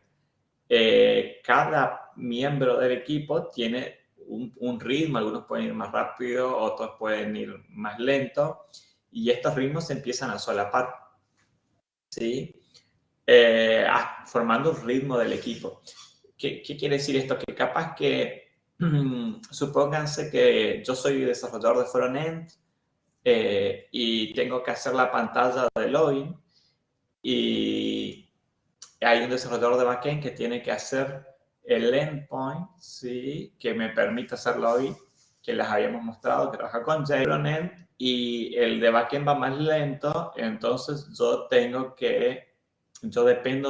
Cada miembro del equipo tiene un ritmo, algunos pueden ir más rápido, otros pueden ir más lento, y estos ritmos se empiezan a solapar, ¿sí? Formando un ritmo del equipo. ¿Qué quiere decir esto? Que capaz que, supónganse que yo soy desarrollador de frontend y tengo que hacer la pantalla de login y hay un desarrollador de backend que tiene que hacer el endpoint, ¿sí? Que me permite hacer login, que les habíamos mostrado, que trabaja con JFrontend, y el de backend va más lento, entonces yo dependo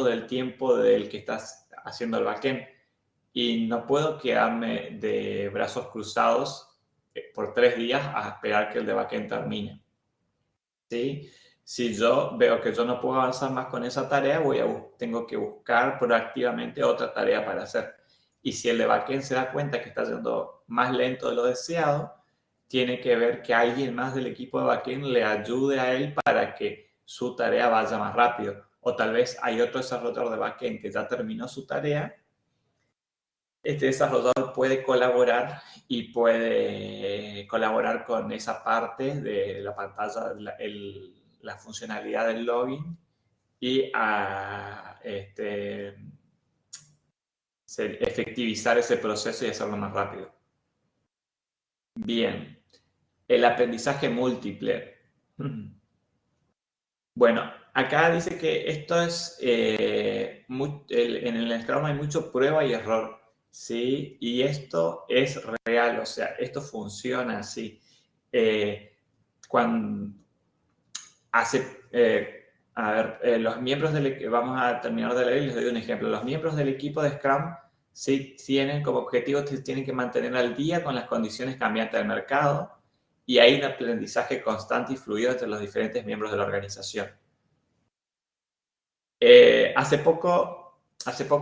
del tiempo del que estás haciendo el backend y no puedo quedarme de brazos cruzados por 3 días a esperar que el de backend termine, ¿sí? Si yo veo que yo no puedo avanzar más con esa tarea, tengo que buscar proactivamente otra tarea para hacer. Y si el de backend se da cuenta que está yendo más lento de lo deseado, tiene que ver que alguien más del equipo de backend le ayude a él para que su tarea vaya más rápido. O tal vez hay otro desarrollador de backend que ya terminó su tarea. Este desarrollador puede colaborar y puede colaborar con esa parte de la pantalla, la funcionalidad del login y efectivizar ese proceso y hacerlo más rápido. Bien, el aprendizaje múltiple. Bueno, acá dice que esto es, en el Scrum hay mucho prueba y error, ¿sí? Y esto es real, o sea, esto funciona así. Cuando hace, a ver, los miembros vamos a terminar de leer y les doy un ejemplo. Los miembros del equipo de Scrum sí tienen como objetivo, tienen que mantener al día con las condiciones cambiantes del mercado y hay un aprendizaje constante y fluido entre los diferentes miembros de la organización. Hace poco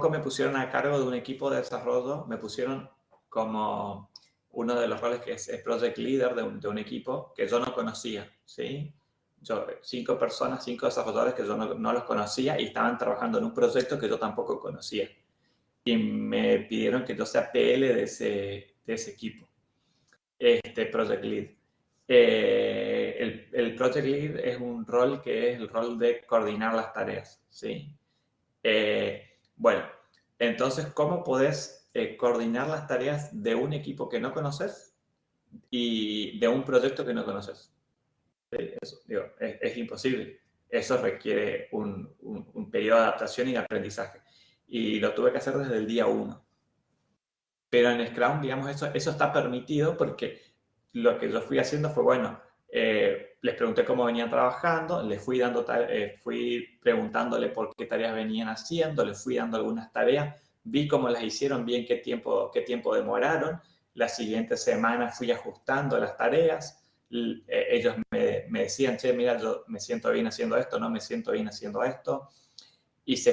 me pusieron a cargo de un equipo de desarrollo, me pusieron como uno de los roles que es Project Leader de un equipo que yo no conocía, ¿sí? 5 personas, 5 desarrolladores que yo no los conocía y estaban trabajando en un proyecto que yo tampoco conocía. Y me pidieron que yo sea PL de ese equipo, Project Lead. El Project Lead es un rol que es el rol de coordinar las tareas, ¿sí? Bueno, entonces, ¿cómo podés coordinar las tareas de un equipo que no conoces y de un proyecto que no conoces? Eso, digo, es imposible. Eso requiere un periodo de adaptación y de aprendizaje. Y lo tuve que hacer desde el día 1. Pero en Scrum, digamos, eso está permitido porque lo que yo fui haciendo fue, bueno, les pregunté cómo venían trabajando, fui preguntándole por qué tareas venían haciendo, les fui dando algunas tareas, vi cómo las hicieron bien, qué tiempo demoraron. La siguiente semana fui ajustando las tareas. Ellos me decían, che, mira, yo me siento bien haciendo esto, no me siento bien haciendo esto. Y eso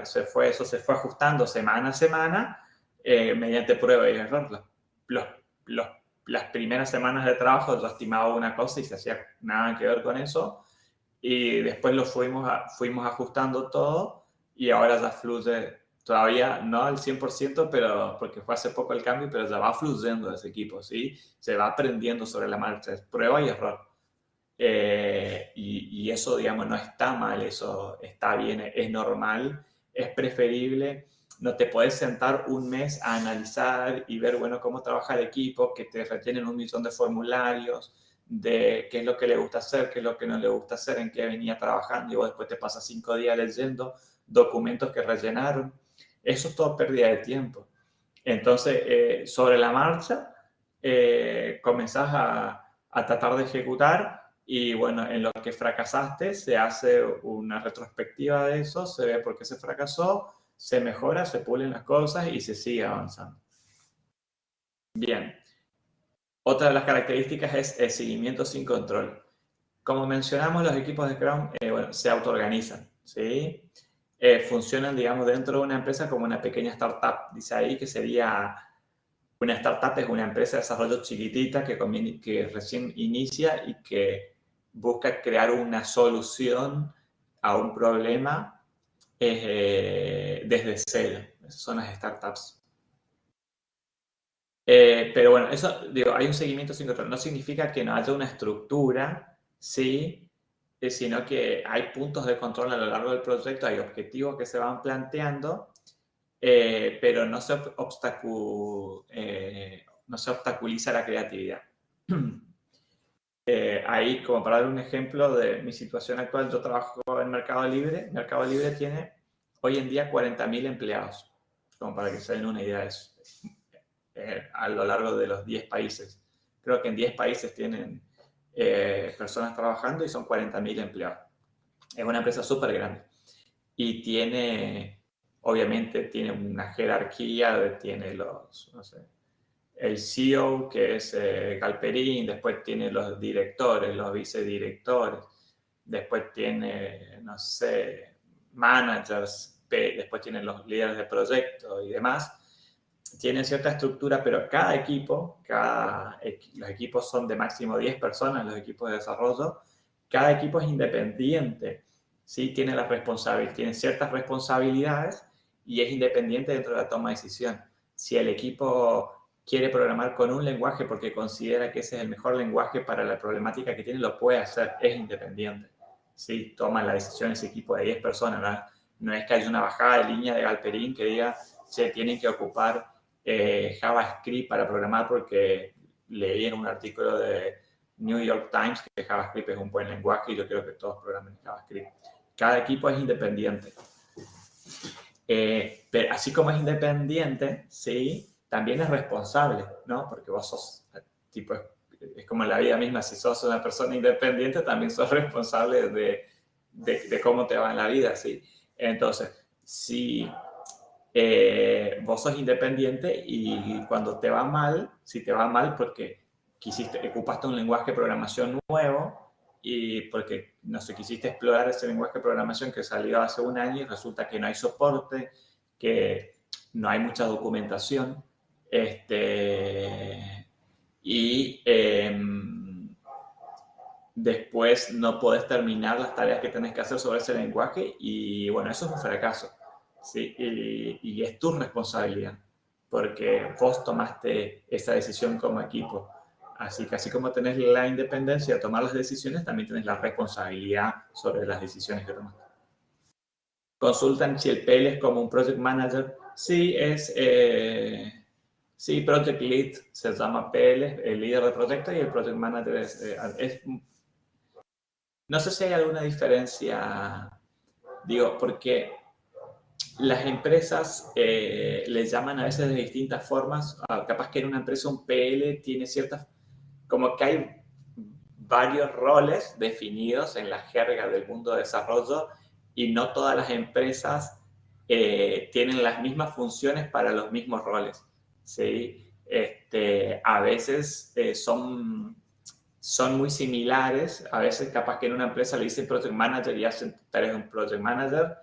se fue ajustando semana a semana mediante prueba y error. Los las primeras semanas de trabajo yo estimaba una cosa y se hacía nada que ver con eso. Y después lo fuimos ajustando todo y ahora ya fluye, todavía no al 100%, pero, porque fue hace poco el cambio, pero ya va fluyendo ese equipo, ¿sí? Se va aprendiendo sobre la marcha, es prueba y error. Y eso, digamos, no está mal, eso está bien, es normal, es preferible. No te puedes sentar un mes a analizar y ver, bueno, cómo trabaja el equipo, que te retienen un millón de formularios, de qué es lo que le gusta hacer, qué es lo que no le gusta hacer, en qué venía trabajando, y vos después te pasas 5 días leyendo documentos que rellenaron. Eso es todo pérdida de tiempo. Entonces, sobre la marcha, comenzás a tratar de ejecutar y bueno, en lo que fracasaste se hace una retrospectiva de eso, se ve por qué se fracasó, se mejora, se pulen las cosas y se sigue avanzando. Bien, otra de las características es el seguimiento sin control. Como mencionamos, los equipos de Scrum bueno, se autoorganizan, ¿sí? Funcionan, digamos, dentro de una empresa como una pequeña startup. Dice ahí que sería una startup es una empresa de desarrollo chiquitita que recién inicia y que busca crear una solución a un problema desde cero. Esas son las startups. Pero bueno, eso, digo, hay un seguimiento sin control. No significa que no haya una estructura, ¿sí? Sino que hay puntos de control a lo largo del proyecto, hay objetivos que se van planteando, pero no se obstaculiza la creatividad. Ahí, como para dar un ejemplo de mi situación actual, yo trabajo en Mercado Libre. Mercado Libre tiene hoy en día 40.000 empleados, como para que se den una idea de eso, a lo largo de los 10 países. Creo que en 10 países tienen personas trabajando y son 40.000 empleados. Es una empresa súper grande y tiene, obviamente, tiene una jerarquía, tiene los, no sé, el CEO, que es Galperín, después tiene los directores, los vicedirectores, después tiene, no sé, managers, después tienen los líderes de proyecto y demás. Tienen cierta estructura, pero cada equipo, los equipos son de máximo 10 personas, los equipos de desarrollo, cada equipo es independiente, ¿sí? Tiene ciertas responsabilidades y es independiente dentro de la toma de decisión. Si el equipo quiere programar con un lenguaje porque considera que ese es el mejor lenguaje para la problemática que tiene, lo puede hacer, es independiente. ¿Sí? Toma la decisión ese equipo de 10 personas, ¿verdad? No es que haya una bajada de línea de Galperín que diga, se tienen que ocupar JavaScript para programar porque leí en un artículo de New York Times que JavaScript es un buen lenguaje y yo quiero que todos programen JavaScript. Cada equipo es independiente. Pero así como es independiente, sí, también es responsable, ¿no? Porque vos sos, tipo, es como en la vida misma, si sos una persona independiente, también sos responsable de cómo te va en la vida, ¿sí? Entonces, si vos sos independiente y cuando te va mal, si te va mal porque ocupaste un lenguaje de programación nuevo y porque, no sé, quisiste explorar ese lenguaje de programación que salió hace un año y resulta que no hay soporte, que no hay mucha documentación, y después no podés terminar las tareas que tenés que hacer sobre ese lenguaje y bueno, eso es un fracaso, ¿sí? Y es tu responsabilidad, porque vos tomaste esa decisión como equipo. Así que así como tenés la independencia de tomar las decisiones, también tenés la responsabilidad sobre las decisiones que tomaste. Consultan si el PL es como un project manager. Sí, sí, project lead se llama PL, el líder de proyecto, y el project manager no sé si hay alguna diferencia, digo, porque las empresas les llaman a veces de distintas formas. Capaz que en una empresa un PL tiene ciertas, como que hay varios roles definidos en la jerga del mundo de desarrollo y no todas las empresas tienen las mismas funciones para los mismos roles. ¿Sí? A veces son muy similares. A veces capaz que en una empresa le dicen project manager y hacen tareas de un project manager,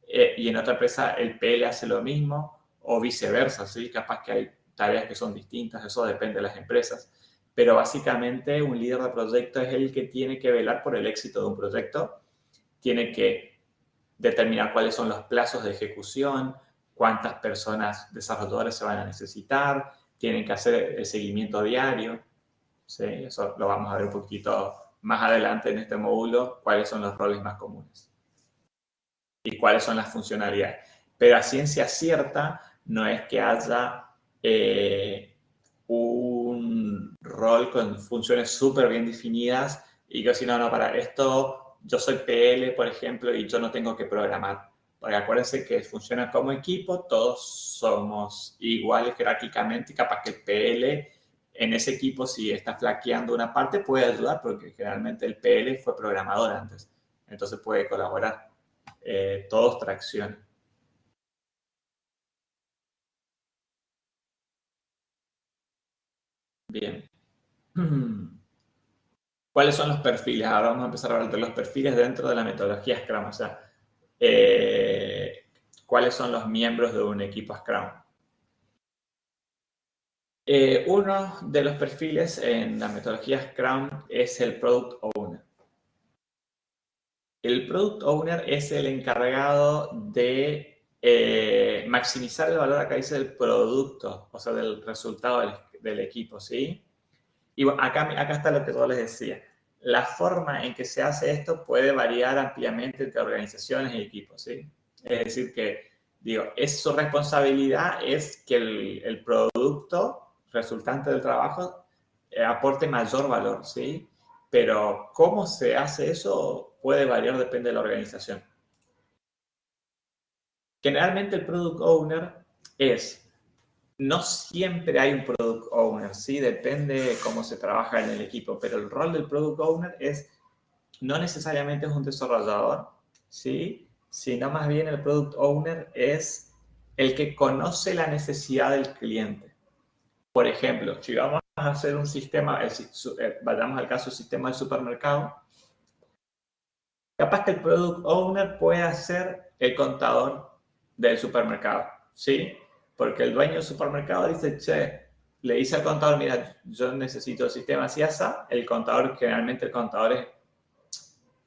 y en otra empresa el PL hace lo mismo, o viceversa, ¿sí? Capaz que hay tareas que son distintas, eso depende de las empresas. pero básicamente un líder de proyecto es el que tiene que velar por el éxito de un proyecto, tiene que determinar cuáles son los plazos de ejecución, cuántas personas desarrolladores se van a necesitar, tienen que hacer el seguimiento diario. ¿Sí? Eso lo vamos a ver un poquito más adelante en este módulo, cuáles son los roles más comunes y cuáles son las funcionalidades. Pero a ciencia cierta no es que haya un rol con funciones súper bien definidas y que si no, no, para esto yo soy PL, por ejemplo, y yo no tengo que programar. Porque acuérdense que funciona como equipo, todos somos iguales jerárquicamente y capaz que el PL en ese equipo, si está flaqueando una parte, puede ayudar porque generalmente el PL fue programador antes, entonces puede colaborar. Todos traccionan. Bien. ¿Cuáles son los perfiles? Ahora vamos a empezar a hablar de los perfiles dentro de la metodología Scrum. O sea, ¿cuáles son los miembros de un equipo Scrum? Uno de los perfiles en la metodología Scrum es el Product Owner. El Product Owner es el encargado de maximizar el valor, acá dice, del producto, o sea, del resultado del equipo, ¿sí? Y bueno, acá está lo que yo les decía. La forma en que se hace esto puede variar ampliamente entre organizaciones y equipos, ¿sí? Es decir, que, digo, es su responsabilidad es que el producto resultante del trabajo aporte mayor valor, ¿sí? Pero cómo se hace eso puede variar, depende de la organización. Generalmente el product owner es, no siempre hay un product owner, ¿sí? Depende de cómo se trabaja en el equipo, pero el rol del product owner es, no necesariamente es un desarrollador, ¿sí? Sino más bien el product owner es el que conoce la necesidad del cliente. Por ejemplo, si vamos a hacer un sistema, vayamos al caso del sistema del supermercado, capaz que el product owner puede ser el contador del supermercado, ¿sí? Porque el dueño del supermercado dice, che, le dice al contador, mira, yo necesito el sistema así, así. El contador, generalmente el contador es,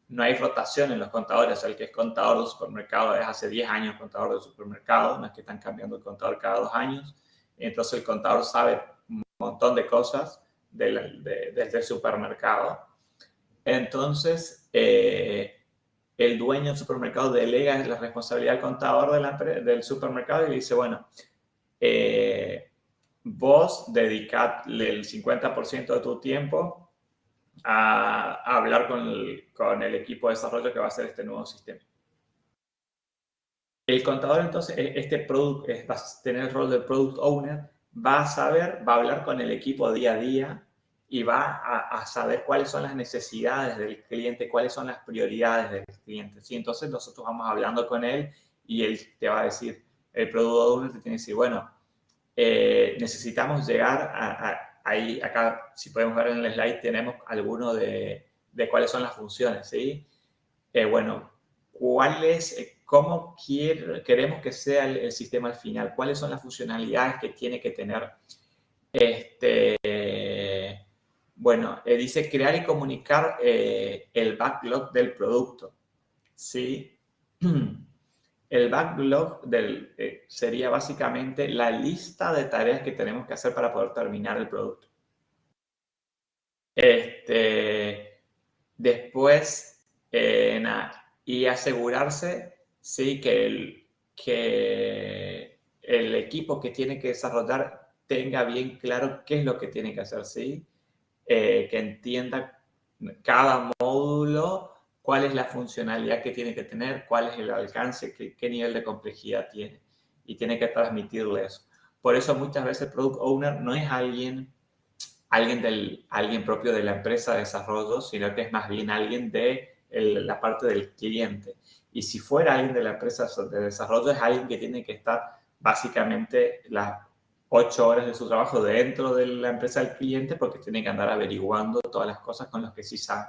no hay rotación en los contadores, o sea, el que es contador del supermercado es hace 10 años contador del supermercado, no es que están cambiando el contador cada 2 años, entonces el contador sabe un montón de cosas desde el supermercado. Entonces, el dueño del supermercado delega la responsabilidad al contador del supermercado y le dice, bueno, vos dedicadle el 50% de tu tiempo a hablar con el equipo de desarrollo que va a hacer este nuevo sistema. El contador entonces, va a tener el rol del product owner, va a saber, va a hablar con el equipo día a día y va a saber cuáles son las necesidades del cliente, cuáles son las prioridades del cliente. ¿Sí? Entonces nosotros vamos hablando con él y él te va a decir, el product owner te tiene que decir, bueno, necesitamos llegar ahí, acá, si podemos ver en el slide, tenemos alguno de cuáles son las funciones, ¿sí? Bueno, cómo queremos que sea el sistema al final, cuáles son las funcionalidades que tiene que tener. Bueno, dice crear y comunicar el backlog del producto, ¿sí? El backlog sería básicamente la lista de tareas que tenemos que hacer para poder terminar el producto. Después, y asegurarse, sí, que el equipo que tiene que desarrollar tenga bien claro qué es lo que tiene que hacer, sí, que entienda cada módulo, cuál es la funcionalidad que tiene que tener, cuál es el alcance, qué nivel de complejidad tiene, y tiene que transmitirle eso. Por eso muchas veces el product owner no es alguien propio de la empresa de desarrollo, sino que es más bien alguien de la parte del cliente. Y si fuera alguien de la empresa de desarrollo, es alguien que tiene que estar básicamente las 8 horas de su trabajo dentro de la empresa del cliente porque tiene que andar averiguando todas las cosas con las que sí sabe.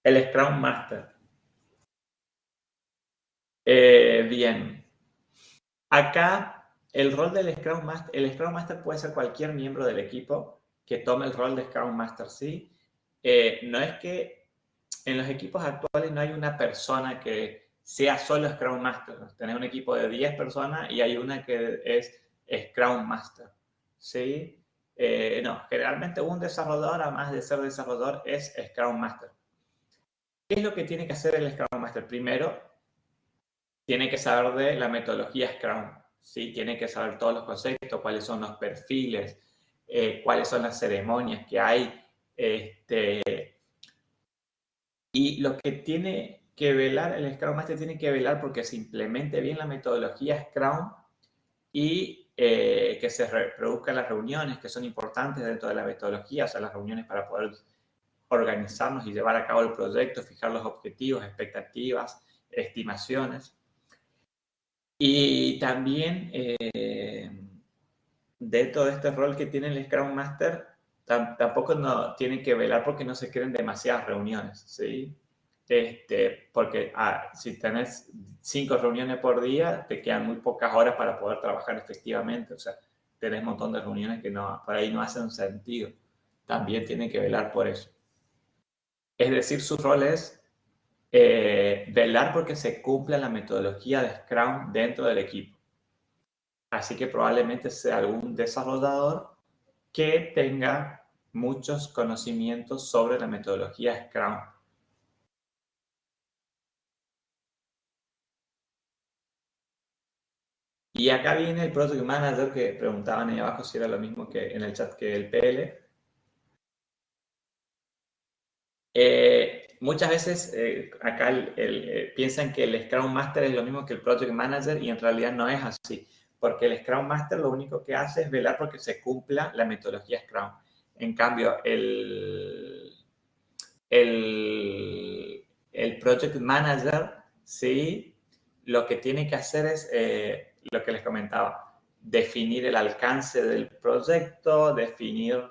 El Scrum Master. Bien. Acá el rol del el Scrum Master puede ser cualquier miembro del equipo que tome el rol de Scrum Master, ¿sí? No es que en los equipos actuales no hay una persona que sea solo Scrum Master. Tenés un equipo de 10 personas y hay una que es Scrum Master, ¿sí? No, generalmente un desarrollador, además de ser desarrollador, es Scrum Master. ¿Qué es lo que tiene que hacer el Scrum Master? Primero, tiene que saber de la metodología Scrum, ¿sí? Tiene que saber todos los conceptos, cuáles son los perfiles, cuáles son las ceremonias que hay, y lo que tiene que velar, el Scrum Master tiene que velar porque se implemente bien la metodología Scrum y que se reproduzcan las reuniones que son importantes dentro de la metodología, o sea, las reuniones para poder organizarnos y llevar a cabo el proyecto, fijar los objetivos, expectativas, estimaciones. Y también dentro de este rol que tiene el Scrum Master, tampoco no, tiene que velar porque no se creen demasiadas reuniones, ¿sí? Porque si tenés 5 reuniones por día, te quedan muy pocas horas para poder trabajar efectivamente. O sea, tenés un montón de reuniones que no, por ahí no hacen sentido. También tiene que velar por eso. Es decir, su rol es velar porque se cumpla la metodología de Scrum dentro del equipo. Así que probablemente sea algún desarrollador que tenga muchos conocimientos sobre la metodología Scrum. Y acá viene el Project Manager que preguntaban ahí abajo si era lo mismo que en el chat que el PL. Muchas veces acá piensan que el Scrum Master es lo mismo que el Project Manager y en realidad no es así, porque el Scrum Master lo único que hace es velar porque se cumpla la metodología Scrum. En cambio, el Project Manager, sí, lo que tiene que hacer es lo que les comentaba, definir el alcance del proyecto, definir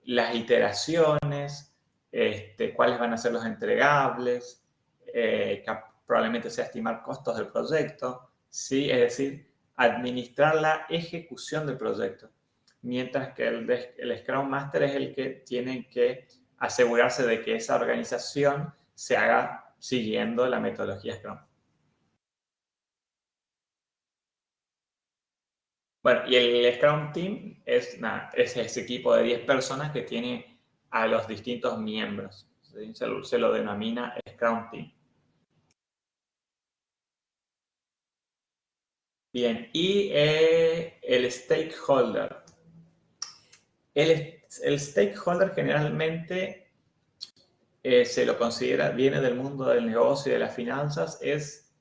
las iteraciones, cuáles van a ser los entregables, probablemente sea estimar costos del proyecto, ¿sí? Es decir, administrar la ejecución del proyecto. Mientras que el Scrum Master es el que tiene que asegurarse de que esa organización se haga siguiendo la metodología Scrum. Bueno, y el Scrum Team es ese equipo de 10 personas que tiene a los distintos miembros. ¿Sí? Se lo denomina Scrum Team. Bien, y el stakeholder. El stakeholder generalmente se lo considera, viene del mundo del negocio y de las finanzas, es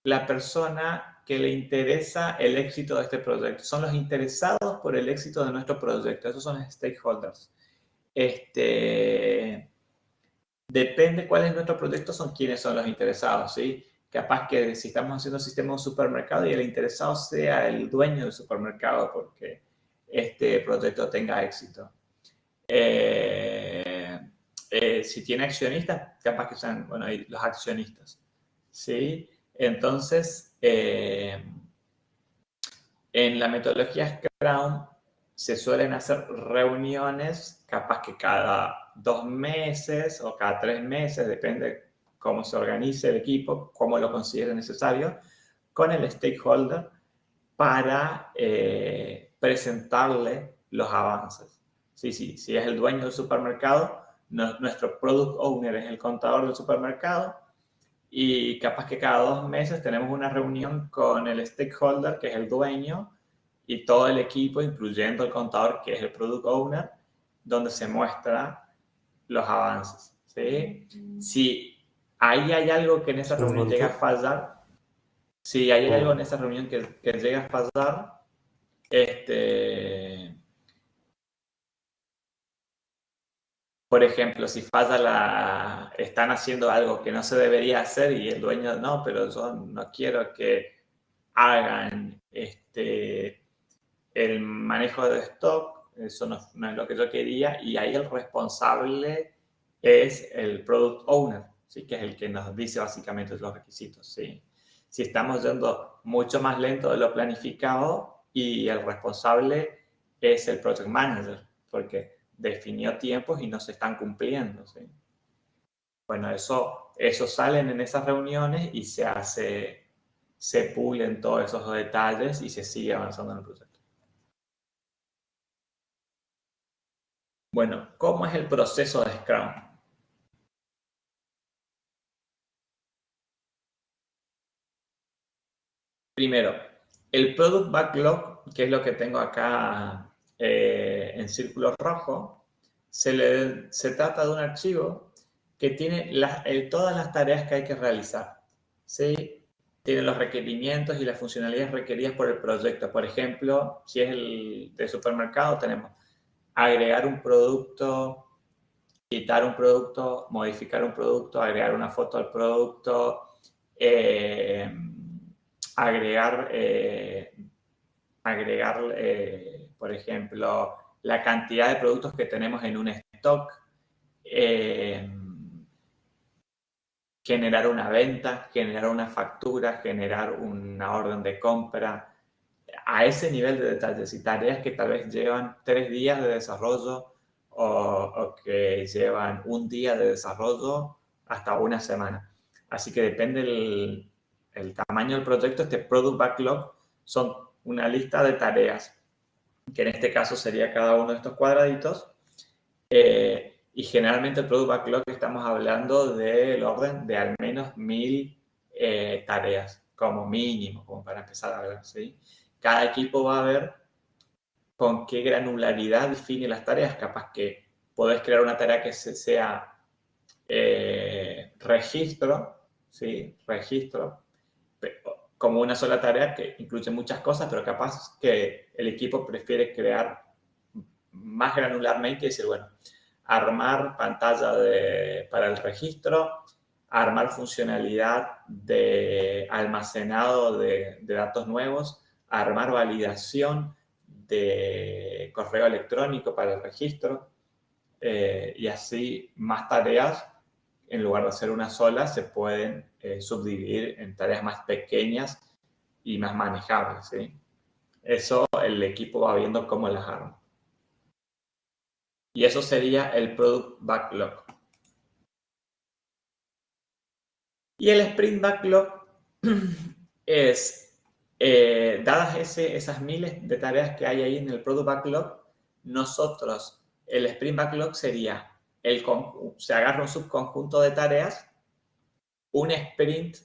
la persona que le interesa el éxito de este proyecto. Son los interesados por el éxito de nuestro proyecto. Esos son los stakeholders. Depende cuál es nuestro proyecto, son quienes son los interesados, ¿sí? Capaz que si estamos haciendo un sistema de un supermercado y el interesado sea el dueño del supermercado porque este proyecto tenga éxito. Si tiene accionistas, capaz que sean, bueno, los accionistas, ¿sí? Entonces, en la metodología Scrum se suelen hacer reuniones, capaz que cada 2 meses o cada 3 meses, depende cómo se organice el equipo, cómo lo considere necesario, con el stakeholder para presentarle los avances. Sí, si es el dueño del supermercado, nuestro product owner es el contador del supermercado y capaz que cada 2 meses tenemos una reunión con el stakeholder, que es el dueño, y todo el equipo, incluyendo el contador, que es el product owner, donde se muestra los avances. ¿Sí? Si ahí hay algo que en esa reunión llega a fallar, si hay algo en esa reunión que llega a fallar, por ejemplo, si falla están haciendo algo que no se debería hacer y el dueño no, pero yo no quiero que hagan el manejo de stock, eso no es lo que yo quería, y ahí el responsable es el product owner, ¿sí? Que es el que nos dice básicamente los requisitos. ¿Sí? si estamos yendo mucho más lento de lo planificado y el responsable es el project manager, porque definió tiempos y no se están cumpliendo, ¿sí? Bueno, eso salen en esas reuniones y se pulen todos esos detalles y se sigue avanzando en el proyecto. Bueno, ¿cómo es el proceso de Scrum? Primero, el Product Backlog, que es lo que tengo acá en círculo rojo, se trata de un archivo que tiene todas las tareas que hay que realizar, ¿sí? Tiene los requerimientos y las funcionalidades requeridas por el proyecto. Por ejemplo, si es el de supermercado, tenemos agregar un producto, quitar un producto, modificar un producto, agregar una foto al producto, eh, agregar, por ejemplo, la cantidad de productos que tenemos en un stock, eh, generar una venta, generar una factura, generar una orden de compra, a ese nivel de detalles y tareas que tal vez llevan 3 días de desarrollo o que llevan un día de desarrollo hasta una semana. Así que depende el tamaño del proyecto. Este Product Backlog son una lista de tareas, que en este caso sería cada uno de estos cuadraditos. Y generalmente el Product Backlog estamos hablando del orden de al menos 1000 tareas, como mínimo, como para empezar a ver, ¿sí? Cada equipo va a ver con qué granularidad define las tareas. Capaz que podés crear una tarea que sea registro, ¿sí? Registro, como una sola tarea que incluye muchas cosas, pero capaz que el equipo prefiere crear más granularmente y decir, bueno, armar pantalla para el registro, armar funcionalidad de almacenado de datos nuevos, armar validación de correo electrónico para el registro, y así más tareas, en lugar de hacer una sola, se pueden subdividir en tareas más pequeñas y más manejables, ¿sí? Eso el equipo va viendo cómo las arma. Y eso sería el Product Backlog. Y el Sprint Backlog es, dadas esas miles de tareas que hay ahí en el Product Backlog, nosotros, el Sprint Backlog sería, se agarra un subconjunto de tareas, un sprint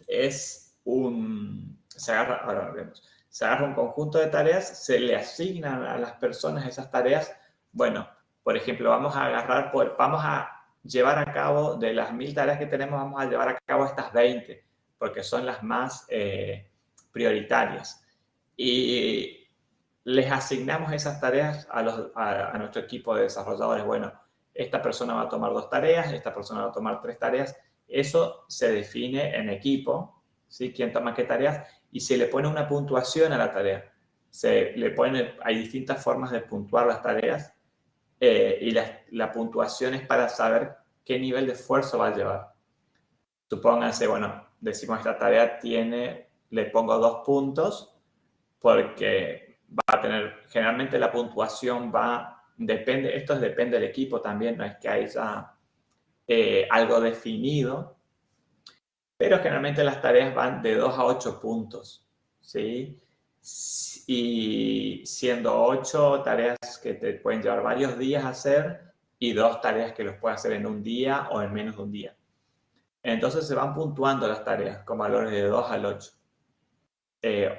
es ahora vemos, se agarra un conjunto de tareas, se le asignan a las personas esas tareas. Bueno, por ejemplo, vamos a llevar a cabo, de las 1000 tareas que tenemos, vamos a llevar a cabo estas 20, porque son las más prioritarias. Y les asignamos esas tareas a nuestro equipo de desarrolladores. Bueno, esta persona va a tomar 2 tareas, esta persona va a tomar 3 tareas. Eso se define en equipo, ¿sí? Quién toma qué tareas, y se le pone una puntuación a la tarea. Hay distintas formas de puntuar las tareas, y la puntuación es para saber qué nivel de esfuerzo va a llevar. Supónganse, bueno, decimos esta tarea le pongo 2 puntos porque va a tener, generalmente la puntuación depende del equipo también, no es que haya algo definido, pero generalmente las tareas van de 2 a 8 puntos, ¿sí? Y siendo 8 tareas que te pueden llevar varios días a hacer y 2 tareas que los puedes hacer en un día o en menos de un día. Entonces se van puntuando las tareas con valores de 2 al 8,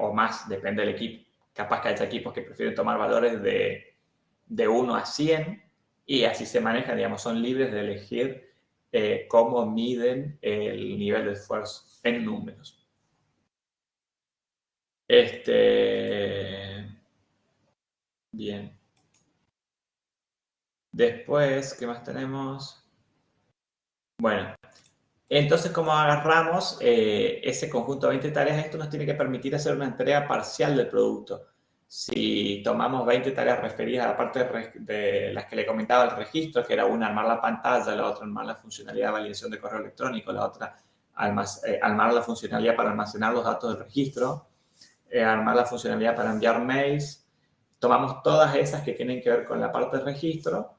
o más, depende del equipo. Capaz que haya equipos que prefieren tomar valores de 1 a 100 y así se manejan, digamos, son libres de elegir cómo miden el nivel de esfuerzo en números. Bien. Después, ¿qué más tenemos? Bueno, entonces, como agarramos ese conjunto de 20 tareas, esto nos tiene que permitir hacer una entrega parcial del producto. Si tomamos 20 tareas referidas a la parte de las que le comentaba el registro, que era una armar la pantalla, la otra armar la funcionalidad de validación de correo electrónico, la otra armar la funcionalidad para almacenar los datos del registro, armar la funcionalidad para enviar mails. Tomamos todas esas que tienen que ver con la parte de registro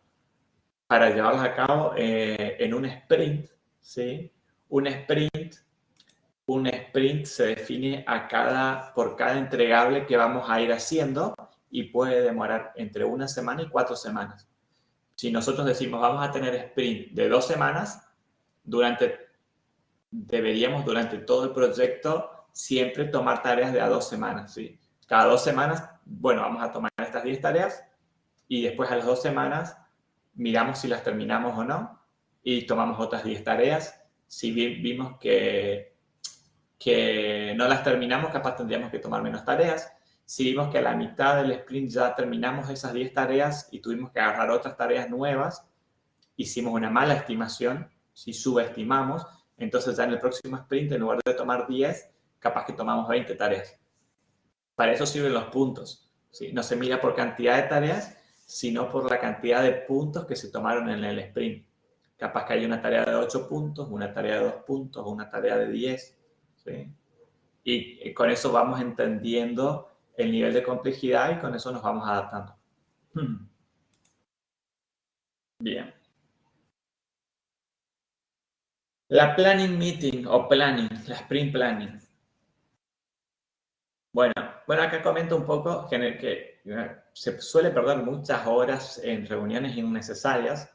para llevarlas a cabo en un sprint, ¿sí? Un sprint se define por cada entregable que vamos a ir haciendo y puede demorar entre 1 semana y 4 semanas. Si nosotros decimos vamos a tener sprint de 2 semanas, deberíamos durante todo el proyecto siempre tomar tareas de a 2 semanas, ¿sí? Cada 2 semanas, bueno, vamos a tomar estas 10 tareas y después a las 2 semanas miramos si las terminamos o no y tomamos otras 10 tareas. Si vimos que no las terminamos, capaz tendríamos que tomar menos tareas. Si vimos que a la mitad del sprint ya terminamos esas 10 tareas y tuvimos que agarrar otras tareas nuevas, hicimos una mala estimación, si subestimamos, entonces ya en el próximo sprint, en lugar de tomar 10, capaz que tomamos 20 tareas. Para eso sirven los puntos, ¿sí? No se mira por cantidad de tareas, sino por la cantidad de puntos que se tomaron en el sprint. Capaz que hay una tarea de 8 puntos, una tarea de 2 puntos, una tarea de 10, ¿sí? Y con eso vamos entendiendo el nivel de complejidad y con eso nos vamos adaptando. Bien. La planning meeting o planning, la sprint planning. Bueno, acá comento un poco que se suele perder muchas horas en reuniones innecesarias.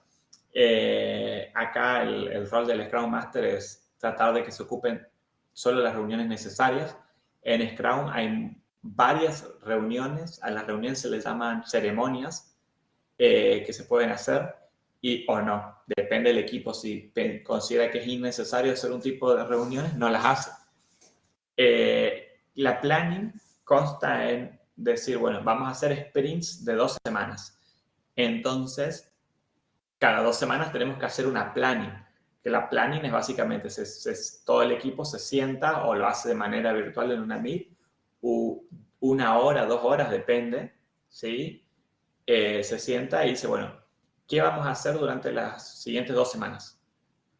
Acá el rol del Scrum Master es tratar de que se ocupen solo las reuniones necesarias. En Scrum hay varias reuniones, a las reuniones se les llaman ceremonias que se pueden hacer o no. Depende del equipo, si considera que es innecesario hacer un tipo de reuniones, no las hace. La planning consta en decir, bueno, vamos a hacer sprints de 2 semanas. Entonces, cada 2 semanas tenemos que hacer una planning. Que la planning es básicamente, todo el equipo se sienta o lo hace de manera virtual en una Meet, 1 hora, 2 horas, depende, ¿sí? Se sienta y dice, bueno, ¿qué vamos a hacer durante las siguientes 2 semanas?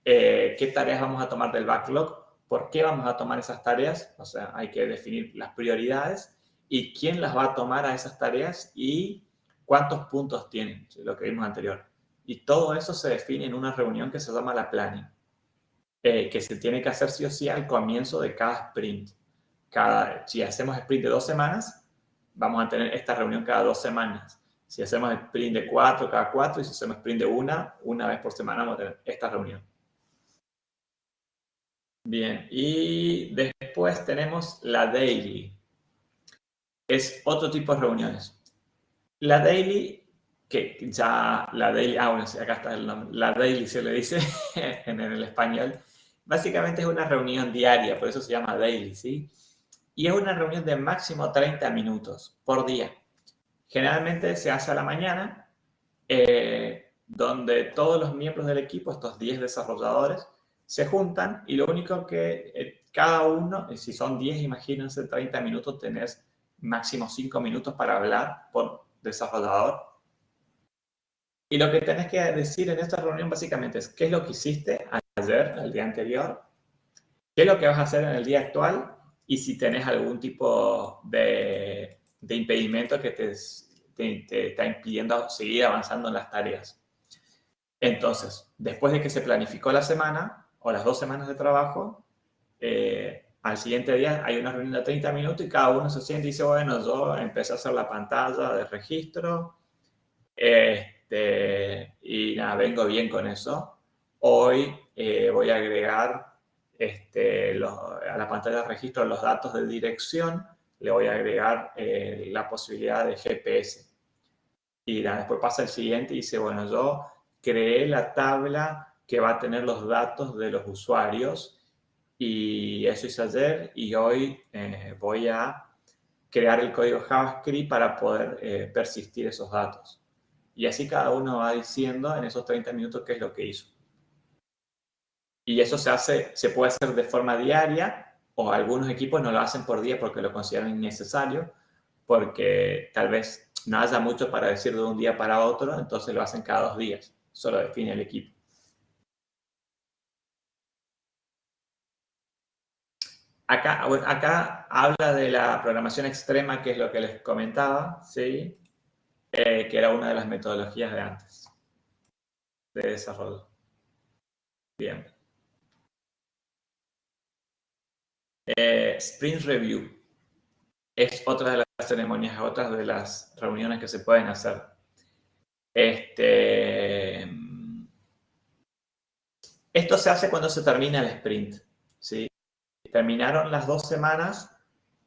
¿Qué tareas vamos a tomar del backlog? ¿Por qué vamos a tomar esas tareas? O sea, hay que definir las prioridades y quién las va a tomar a esas tareas y cuántos puntos tienen, lo que vimos anterior. Y todo eso se define en una reunión que se llama la planning, que se tiene que hacer sí o sí al comienzo de cada sprint. Si hacemos sprint de 2 semanas, vamos a tener esta reunión cada 2 semanas. Si hacemos sprint de 4, cada 4, y si hacemos sprint de una vez por semana, vamos a tener esta reunión. Bien, y después tenemos la daily. Es otro tipo de reuniones. La daily, que ya la daily, bueno, sí, acá está el nombre. La daily se le dice en el español. Básicamente es una reunión diaria, por eso se llama daily, ¿sí? Y es una reunión de máximo 30 minutos por día. Generalmente se hace a la mañana, donde todos los miembros del equipo, estos 10 desarrolladores, se juntan y lo único que cada uno, si son 10, imagínense, 30 minutos, tenés máximo 5 minutos para hablar por desarrollador. Y lo que tenés que decir en esta reunión básicamente es qué es lo que hiciste ayer, el día anterior, qué es lo que vas a hacer en el día actual y si tenés algún tipo de impedimento que te está impidiendo seguir avanzando en las tareas. Entonces, después de que se planificó la semana o las 2 semanas de trabajo, al siguiente día hay una reunión de 30 minutos y cada uno se siente y dice, bueno, yo empecé a hacer la pantalla de registro y nada, vengo bien con eso. Hoy voy a agregar a la pantalla de registro los datos de dirección, le voy a agregar la posibilidad de GPS. Y nada, después pasa el siguiente y dice, bueno, yo creé la tabla que va a tener los datos de los usuarios y eso hice ayer y hoy voy a crear el código JavaScript para poder persistir esos datos. Y así cada uno va diciendo en esos 30 minutos qué es lo que hizo. Y eso se puede hacer de forma diaria o algunos equipos no lo hacen por día porque lo consideran innecesario, porque tal vez no haya mucho para decir de un día para otro, entonces lo hacen cada 2 días. Eso lo define el equipo. Acá habla de la programación extrema, que es lo que les comentaba, ¿sí? Que era una de las metodologías de antes de desarrollo. Bien. Sprint Review es otra de las ceremonias, otra de las reuniones que se pueden hacer. Esto se hace cuando se termina el sprint, ¿sí? Terminaron las 2 semanas,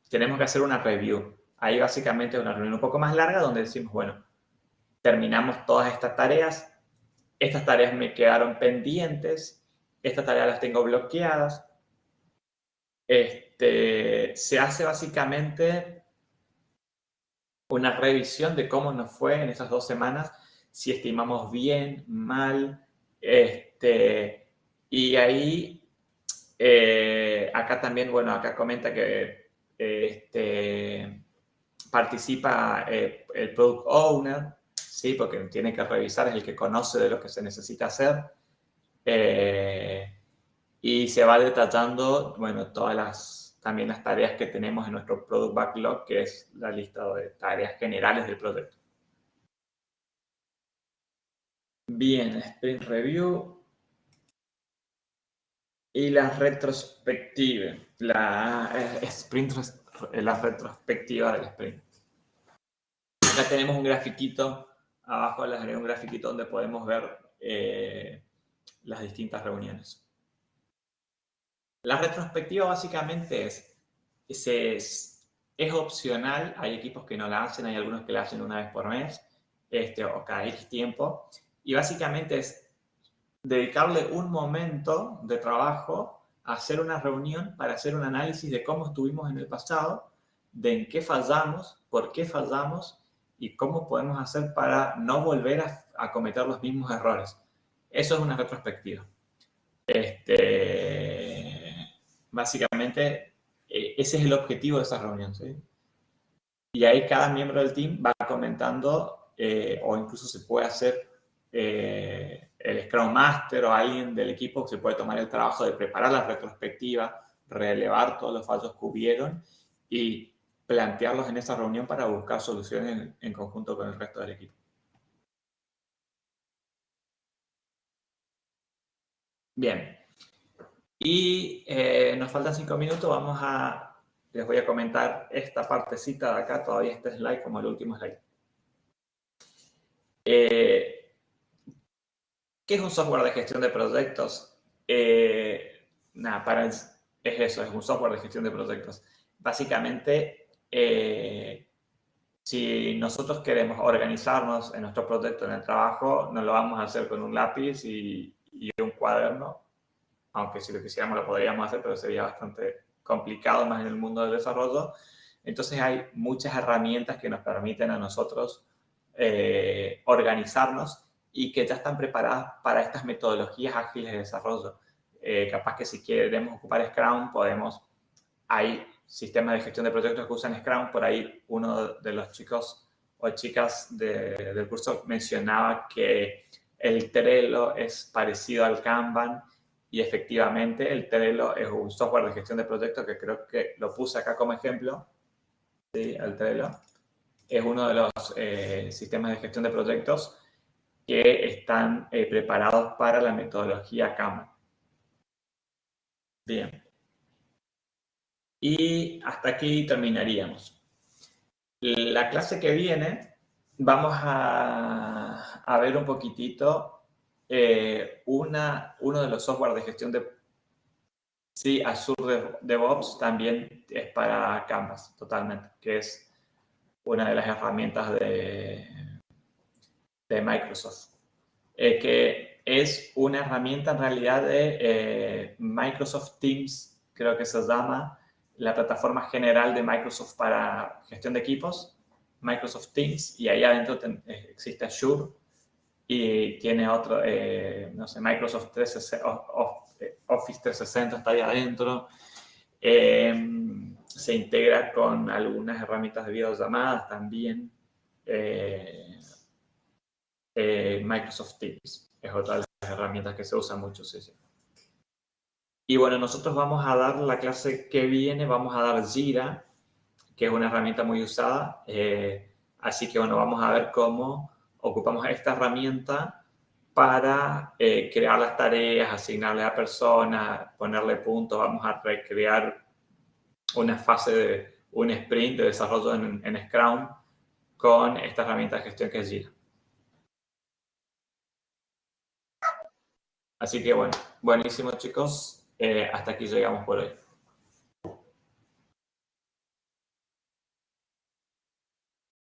tenemos que hacer una review. Ahí básicamente es una reunión un poco más larga donde decimos, bueno, terminamos todas estas tareas me quedaron pendientes, estas tareas las tengo bloqueadas. Se hace básicamente una revisión de cómo nos fue en esas 2 semanas, si estimamos bien, mal, y ahí, acá también, bueno, acá comenta que participa el Product Owner, ¿sí? Porque tiene que revisar, es el que conoce de lo que se necesita hacer, y se va detallando, bueno, también las tareas que tenemos en nuestro Product Backlog, que es la lista de tareas generales del proyecto. Bien, Sprint Review y la retrospectiva, la retrospectiva del sprint. Acá tenemos un grafiquito, abajo les haré un grafiquito donde podemos ver las distintas reuniones. La retrospectiva básicamente es opcional, hay equipos que no la hacen, hay algunos que la hacen una vez por mes, o cada X tiempo, y básicamente es dedicarle un momento de trabajo a hacer una reunión para hacer un análisis de cómo estuvimos en el pasado, de en qué fallamos, por qué fallamos y cómo podemos hacer para no volver a cometer los mismos errores. Eso es una retrospectiva. Básicamente, ese es el objetivo de esa reunión, ¿sí? Y ahí cada miembro del team va comentando, o incluso se puede hacer el Scrum Master o alguien del equipo que se puede tomar el trabajo de preparar la retrospectiva, relevar todos los fallos que hubieron y plantearlos en esa reunión para buscar soluciones en conjunto con el resto del equipo. Bien. Y nos faltan 5 minutos, les voy a comentar esta partecita de acá, todavía este slide como el último slide. ¿Qué es un software de gestión de proyectos? Nada, es eso, es un software de gestión de proyectos. Básicamente, si nosotros queremos organizarnos en nuestro proyecto, en el trabajo, no lo vamos a hacer con un lápiz y un cuaderno, aunque si lo quisiéramos lo podríamos hacer, pero sería bastante complicado más en el mundo del desarrollo. Entonces hay muchas herramientas que nos permiten a nosotros organizarnos y que ya están preparadas para estas metodologías ágiles de desarrollo. Capaz que si queremos ocupar Scrum, hay sistemas de gestión de proyectos que usan Scrum, por ahí uno de los chicos o chicas del curso mencionaba que el Trello es parecido al Kanban, y efectivamente el Trello es un software de gestión de proyectos que creo que lo puse acá como ejemplo, ¿sí? El Trello es uno de los sistemas de gestión de proyectos que están preparados para la metodología Kanban. Bien. Y hasta aquí terminaríamos. La clase que viene vamos a ver un poquitito uno de los software de gestión de... Sí, Azure DevOps también es para Canvas, totalmente, que es una de las herramientas de Microsoft. Que es una herramienta en realidad de Microsoft Teams, creo que se llama, la plataforma general de Microsoft para gestión de equipos, Microsoft Teams, y ahí adentro existe Azure y tiene otro, no sé, Microsoft 360, Office 360 está ahí adentro. Se integra con algunas herramientas de videollamadas también. Microsoft Teams es otra de las herramientas que se usa mucho, sí, sí. Y bueno, nosotros vamos a dar la clase que viene, vamos a dar Jira, que es una herramienta muy usada. Así que bueno, vamos a ver cómo ocupamos esta herramienta para crear las tareas, asignarle a personas, ponerle puntos. Vamos a recrear una fase de un sprint de desarrollo en Scrum con esta herramienta de gestión que es Jira. Así que bueno, buenísimo chicos, hasta aquí llegamos por hoy.